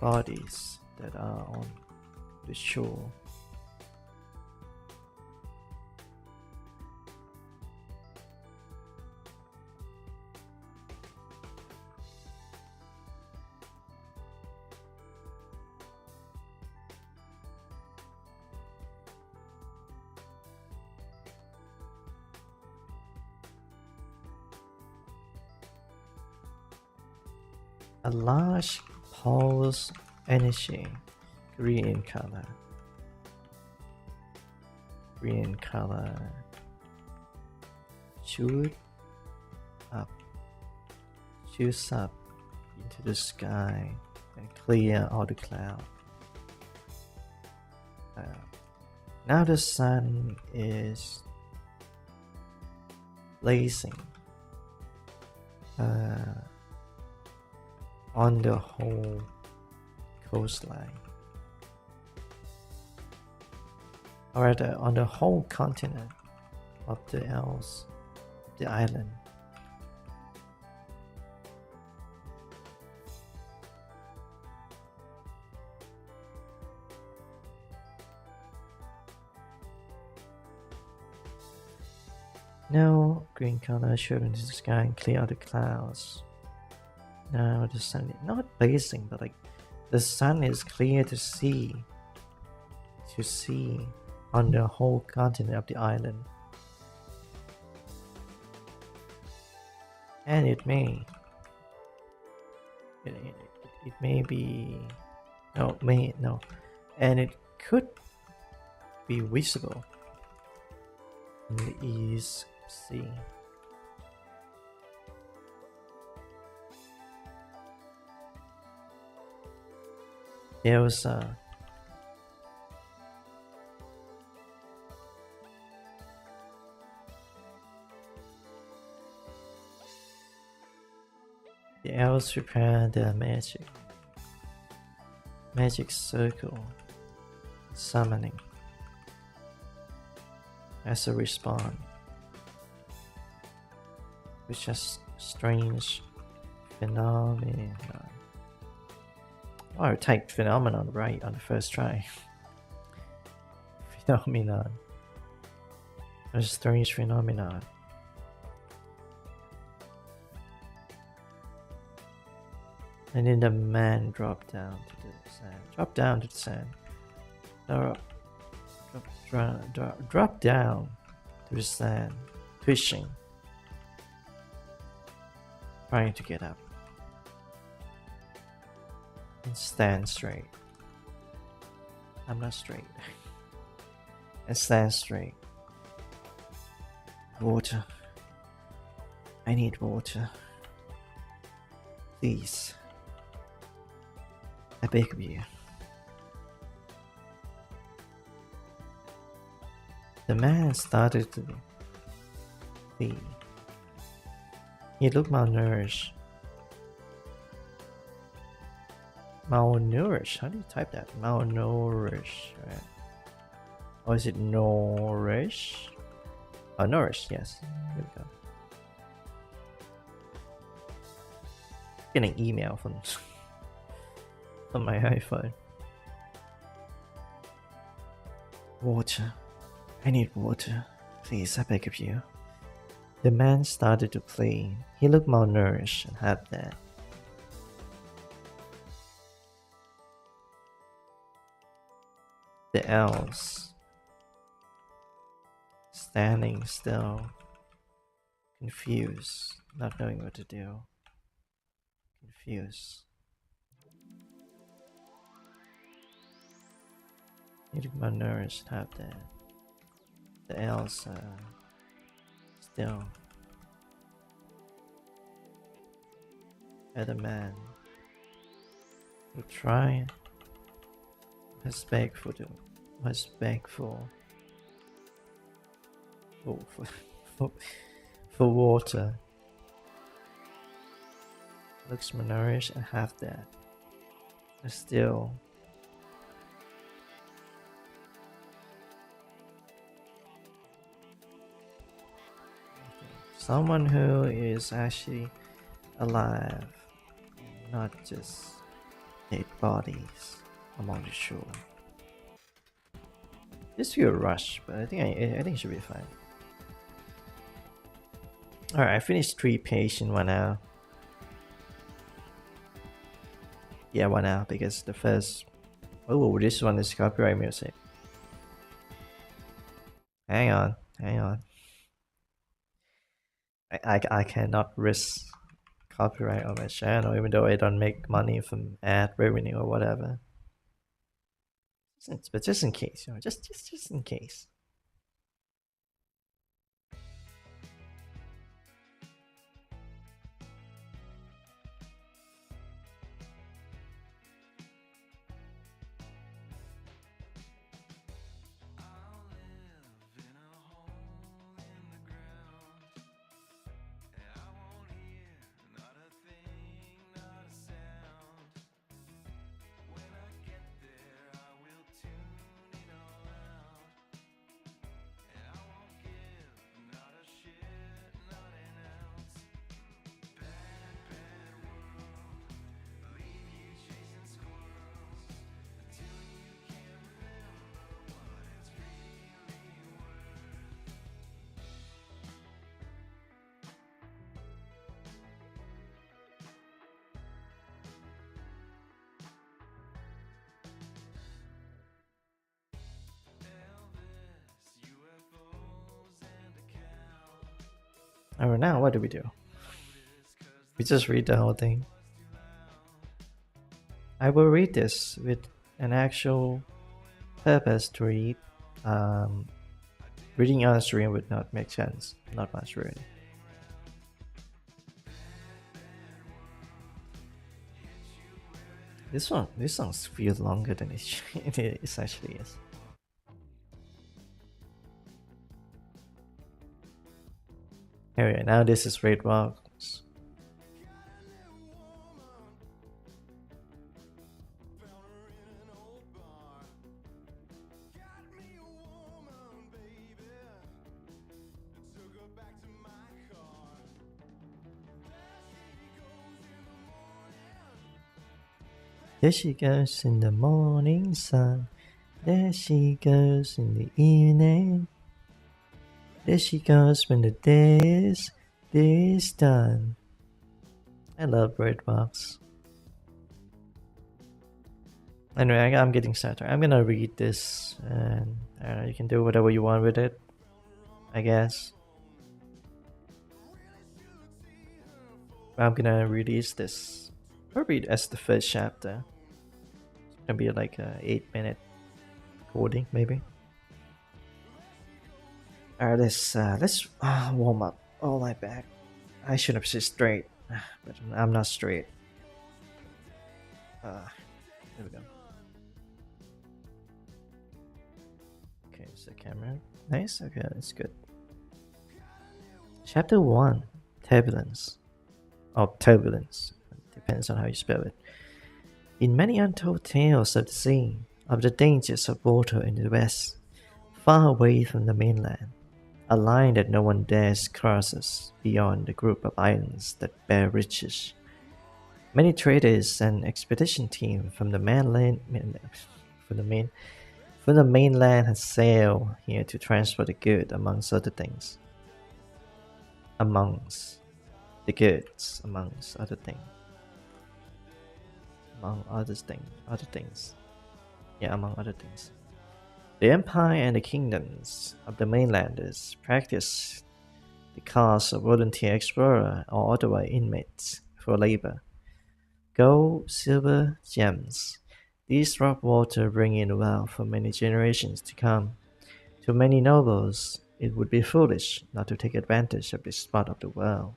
bodies that are on the shore. A large pulse energy, green color, shoots up into the sky and clear all the cloud. Now the sun is blazing on the whole coastline, or rather on the whole continent of the elves, the island. Now green color showed into the sky and clear out the clouds. Now the sun is not blazing, but like the sun is clear to see on the whole continent of the island. And it may be and it could be visible in the East Sea. There was the elves prepared their magic circle, summoning as a response, which is strange phenomenon. Oh, I typed phenomenon right on the first try. Phenomenon. A strange phenomenon. And then the man dropped down to the sand. Drop down to the sand. Drop down to the sand, twitching. Trying to get up and stand straight. I'm not straight. And stand straight. Water. I need water. Please. I beg of you. The man started to flee. He looked malnourished. Malnourished? How do you type that? Malnourished, right? Or is it nourish? Oh, nourish, yes. Here we go. Getting email from my iPhone. Water. I need water. Please, I beg of you. The man started to play. He looked malnourished and half dead. The elves, standing still, confused, not knowing what to do. Confused. He looked malnourished and half dead. The elves still. Other man who tried was begged for for water. Looks malnourished and half dead. But still. Someone who is actually alive, not just dead bodies along the shore. Just feel a rush, but I think it should be fine. Alright, I finished 3 pages in 1 hour. Yeah, 1 hour, because the first... Oh, this one is copyright music. Hang on. I cannot risk copyright on my channel, even though I don't make money from ad revenue or whatever. But just in case, you know, just in case. Alright, now what do? We just read the whole thing. I will read this with an actual purpose to read. Reading on stream would not make sense. Not much really. This song feels longer than it actually is. Anyway, now this is Red Rocks. There she goes in the morning sun. There she goes in the evening. There she goes when the day is done. I love Red Box. Anyway, I'm getting started. I'm gonna read this, and I don't know, you can do whatever you want with it, I guess. I'm gonna release this probably as the first chapter. It's gonna be like a 8 minute recording, maybe. Alright, let's warm up. All my back. I should have said straight, but I'm not straight. There we go. Okay, so camera. Nice. Okay, that's good. Chapter 1, Turbulence. Or Turbulence. Depends on how you spell it. In many untold tales of the sea, of the dangers of water in the west, far away from the mainland, a line that no one dares crosses beyond the group of islands that bear riches. Many traders and expedition team from the from the main from the mainland had sailed here to transfer the good amongst other things. Amongst the goods, amongst other things. Among other things. Yeah, among other things. The empire and the kingdoms of the mainlanders practiced the cause of volunteer explorer or otherwise inmates for labor. Gold, silver, gems. These rock water bring in wealth for many generations to come. To many nobles, it would be foolish not to take advantage of this spot of the world.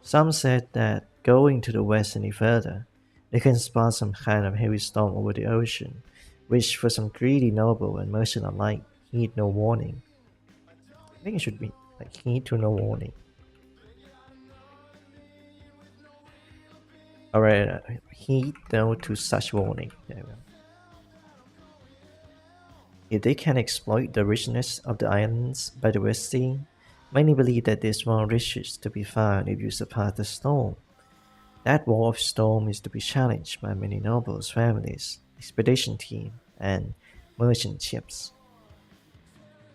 Some said that going to the west any further, they can spot some kind of heavy storm over the ocean, which for some greedy noble and merchant alike heed no warning. I think it should be like heed to no warning. Alright, heed no to such warning. There we go. If they can exploit the richness of the islands by the West Sea, many believe that there's more riches to be found if you surpass the storm. That wall of storm is to be challenged by many nobles' families, expedition team, and merchant ships.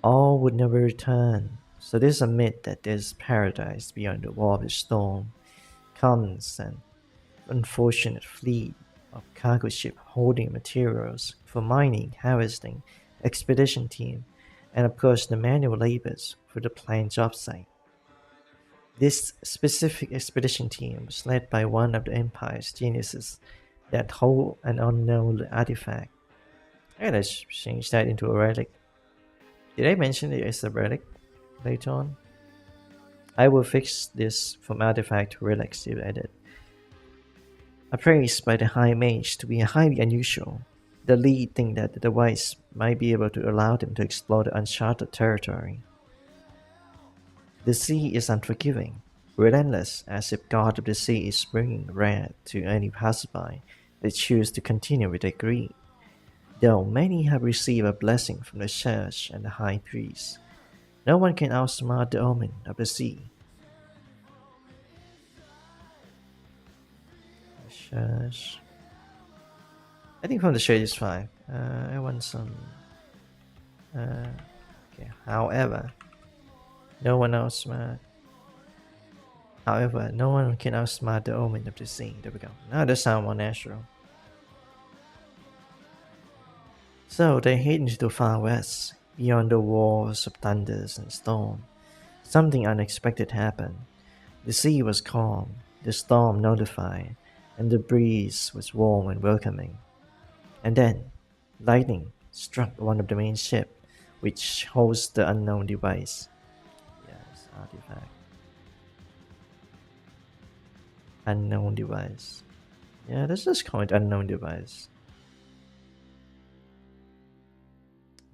All would never return, so there's a myth that there's paradise beyond the wall of the storm. Comes an unfortunate fleet of cargo ship holding materials for mining, harvesting, expedition team, and of course the manual labors for the planned job site. This specific expedition team was led by one of the Empire's geniuses that hold an unknown artifact. And let's change that into a relic. Did I mention it as a relic later on? I will fix this from artifact to relics if I did. Appraised by the High Mage to be highly unusual, the lead think that the device might be able to allow them to explore the uncharted territory. The sea is unforgiving, relentless, as if God of the sea is bringing wrath to any passerby that choose to continue with their greed. Though many have received a blessing from the church and the high priest, no one can outsmart the omen of the sea. The church. I think from the church is fine. I want some. Okay. However, no one outsmart. However, no one can outsmart the omen of the sea. There we go. Now that sounds more natural. So they head into the far west, beyond the walls of thunders and storm. Something unexpected happened. The sea was calm, the storm nullified, and the breeze was warm and welcoming. And then, lightning struck one of the main ship, which holds the unknown device. Yes, artifact. Unknown device. Yeah, let's just call it unknown device.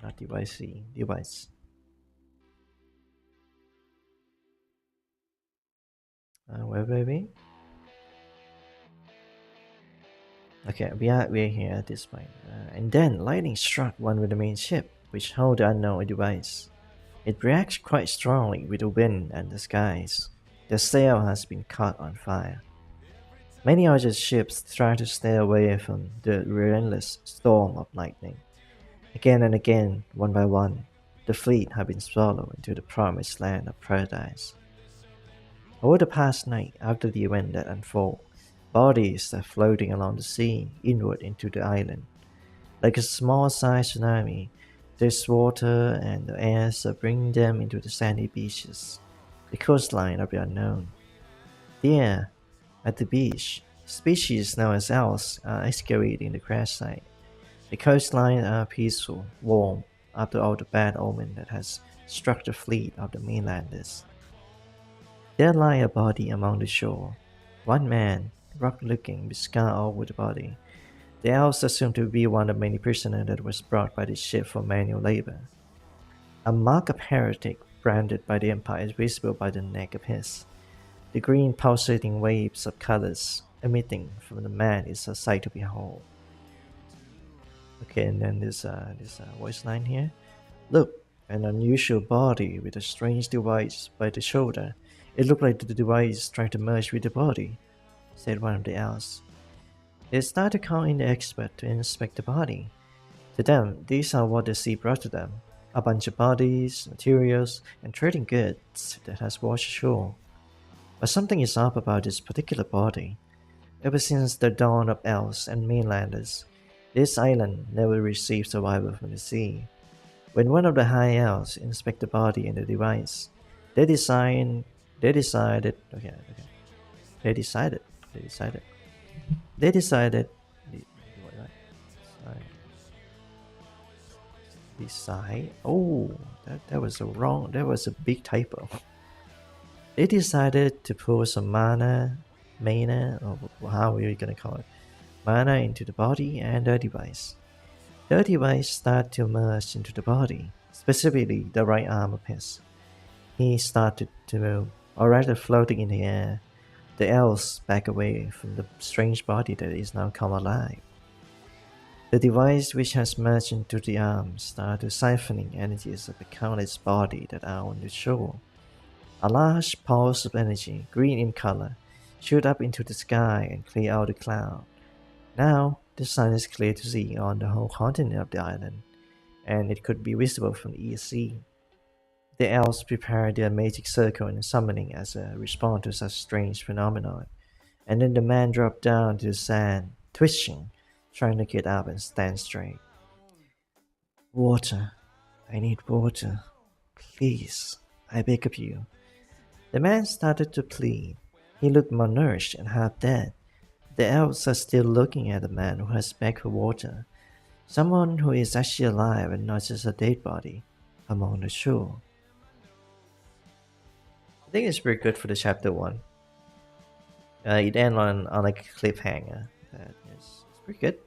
Not device C, device. Where baby? Okay, we're here at this point. And then lightning struck one of the main ship, which held the unknown device. It reacts quite strongly with the wind and the skies. The sail has been caught on fire. Many other ships try to stay away from the relentless storm of lightning. Again and again, one by one, the fleet have been swallowed into the promised land of paradise. Over the past night, after the event that unfolded, bodies are floating along the sea inward into the island. Like a small-sized tsunami, this water and the airs are bringing them into the sandy beaches, the coastline of the unknown. There, At the beach, species known as owls are excavating the crash site. The coastline are peaceful, warm, after all the bad omen that has struck the fleet of the mainlanders. There lie a body among the shore. One man, rough-looking, with scar all over the body. The owls assumed to be one of many prisoners that was brought by the ship for manual labor. A mark of heretic branded by the Empire is visible by the neck of his. The green pulsating waves of colors emitting from the man is a sight to behold. Okay, and then this voice line here. Look, an unusual body with a strange device by the shoulder. It looked like the device is trying to merge with the body, said one of the owls. They started to call in the expert to inspect the body. To them, these are what the sea brought to them. A bunch of bodies, materials, and trading goods that has washed ashore. But something is up about this particular body. Ever since the dawn of elves and mainlanders, this island never received survivor from the sea. When one of the high elves inspect the body and the device, they decided they decided okay, okay. They decided they decided they decided decide oh that was a big typo. They decided to pour some mana, or how are you gonna call it? Mana into the body and the device. The device started to merge into the body, specifically the right arm of his. He started to move, or rather floating in the air. The elves back away from the strange body that is now come alive. The device which has merged into the arm started siphoning energies of the countless body that are on the shore. A large pulse of energy, green in color, shoot up into the sky and clear out the cloud. Now, the sun is clear to see on the whole continent of the island, and it could be visible from the East Sea. The elves prepared their magic circle and summoning as a response to such strange phenomenon, and then the man dropped down to the sand, twitching, trying to get up and stand straight. Water. I need water. Please, I beg of you. The man started to plead. He looked malnourished and half dead. The elves are still looking at the man who has begged for water. Someone who is actually alive and not just a dead body among the shore. I think it's pretty good for the chapter 1. It ends on like a cliffhanger. It's pretty good.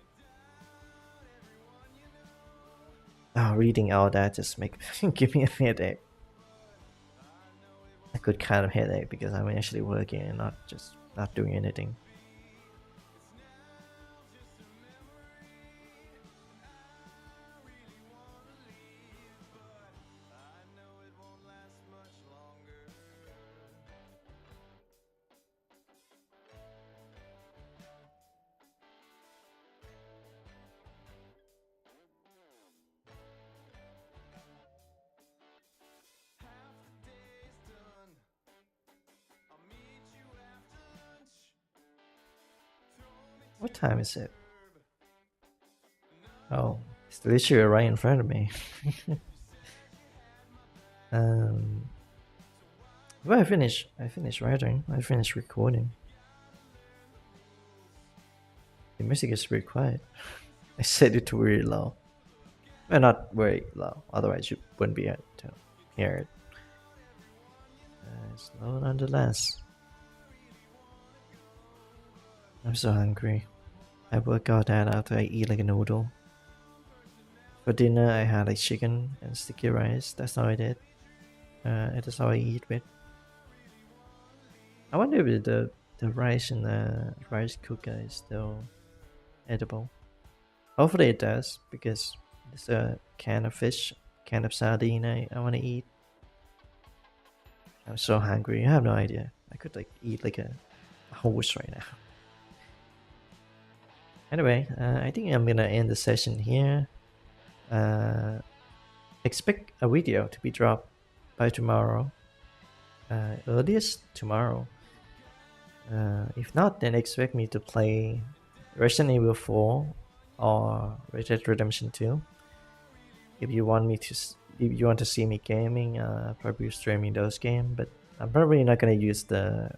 Oh, reading all that just give me a headache. A good kind of headache because I'm actually working and not doing anything. What time is it? Oh, it's literally right in front of me. Well, I finished writing. I finished recording. The music is very quiet. I set it to very low. Well, not very low. Otherwise, you wouldn't be able to hear it. It's low nonetheless. I'm so hungry. I work out that after I eat like a noodle. For dinner, I had like chicken and sticky rice. That's how I did. That's how I eat with. I wonder if the rice in the rice cooker is still edible. Hopefully it does, because there's a can of fish, can of sardine I want to eat. I'm so hungry. I have no idea. I could like eat like a horse right now. Anyway, I think I'm gonna end the session here. Expect a video to be dropped by tomorrow. Earliest tomorrow. If not, then expect me to play Resident Evil 4 or Red Dead Redemption 2. If you want to see me gaming, probably streaming those games, but I'm probably not gonna use the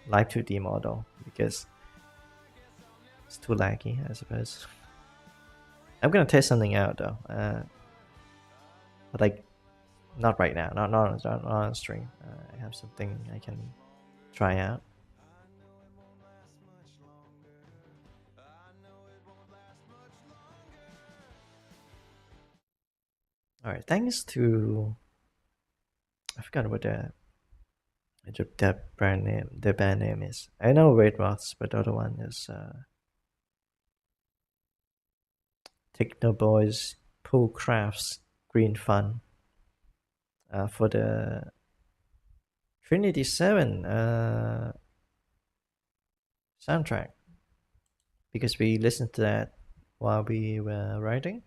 Live 2D model because it's too laggy, I suppose. I'm gonna test something out though, but like not right now, not on stream. I have something I can try out. All right, thanks to I forgot what the band name is. I know Red Roths, but the other one is Techno Boys Pool Crafts Green Fun for the Trinity 7 soundtrack, because we listened to that while we were writing.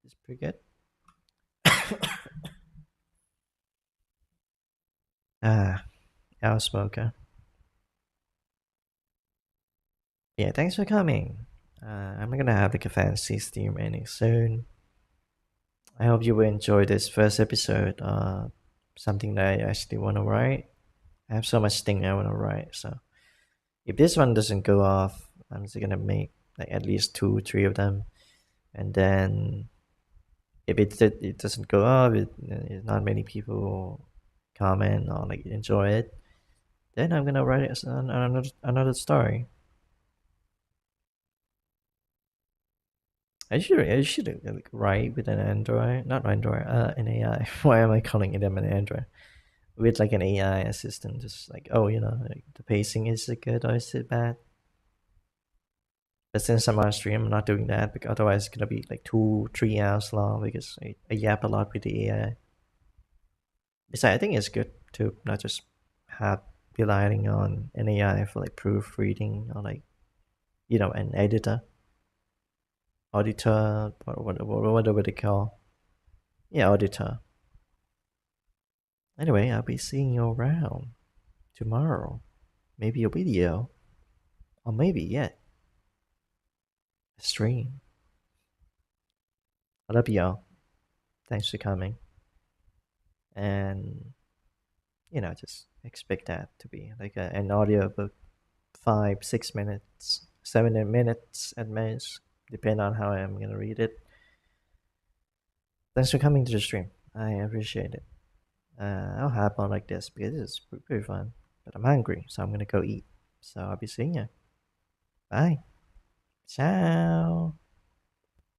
It's pretty good. Our smoker. Yeah, thanks for coming. I'm gonna have like a fancy stream ending soon. I hope you will enjoy this first episode. Something that I actually want to write. I have so much thing I want to write. So if this one doesn't go off, I'm just gonna make like at least 2, 3 of them, and then if it doesn't go off, not many people comment or like enjoy it, then I'm gonna write it as another story. I should like, write with an Android, not Android, an AI. Why am I calling it an Android? With like an AI assistant, just like, oh, like, the pacing, is it good or is it bad? But since I'm on stream, I'm not doing that because otherwise it's gonna be like 2, 3 hours long because I yap a lot with the AI. Besides, I think it's good to not just have relying on an AI for like proofreading or like an auditor, whatever they call. Yeah, auditor. Anyway, I'll be seeing you around tomorrow. Maybe a video, or maybe yet a stream. I love y'all. Thanks for coming. And just expect that to be like an audio book, 5, 6 minutes, 7 minutes at most, depending on how I'm gonna read it. Thanks for coming to the stream. I appreciate it. I'll hop on like this because it's pretty fun. But I'm hungry, so I'm gonna go eat. So I'll be seeing you. Bye. Ciao.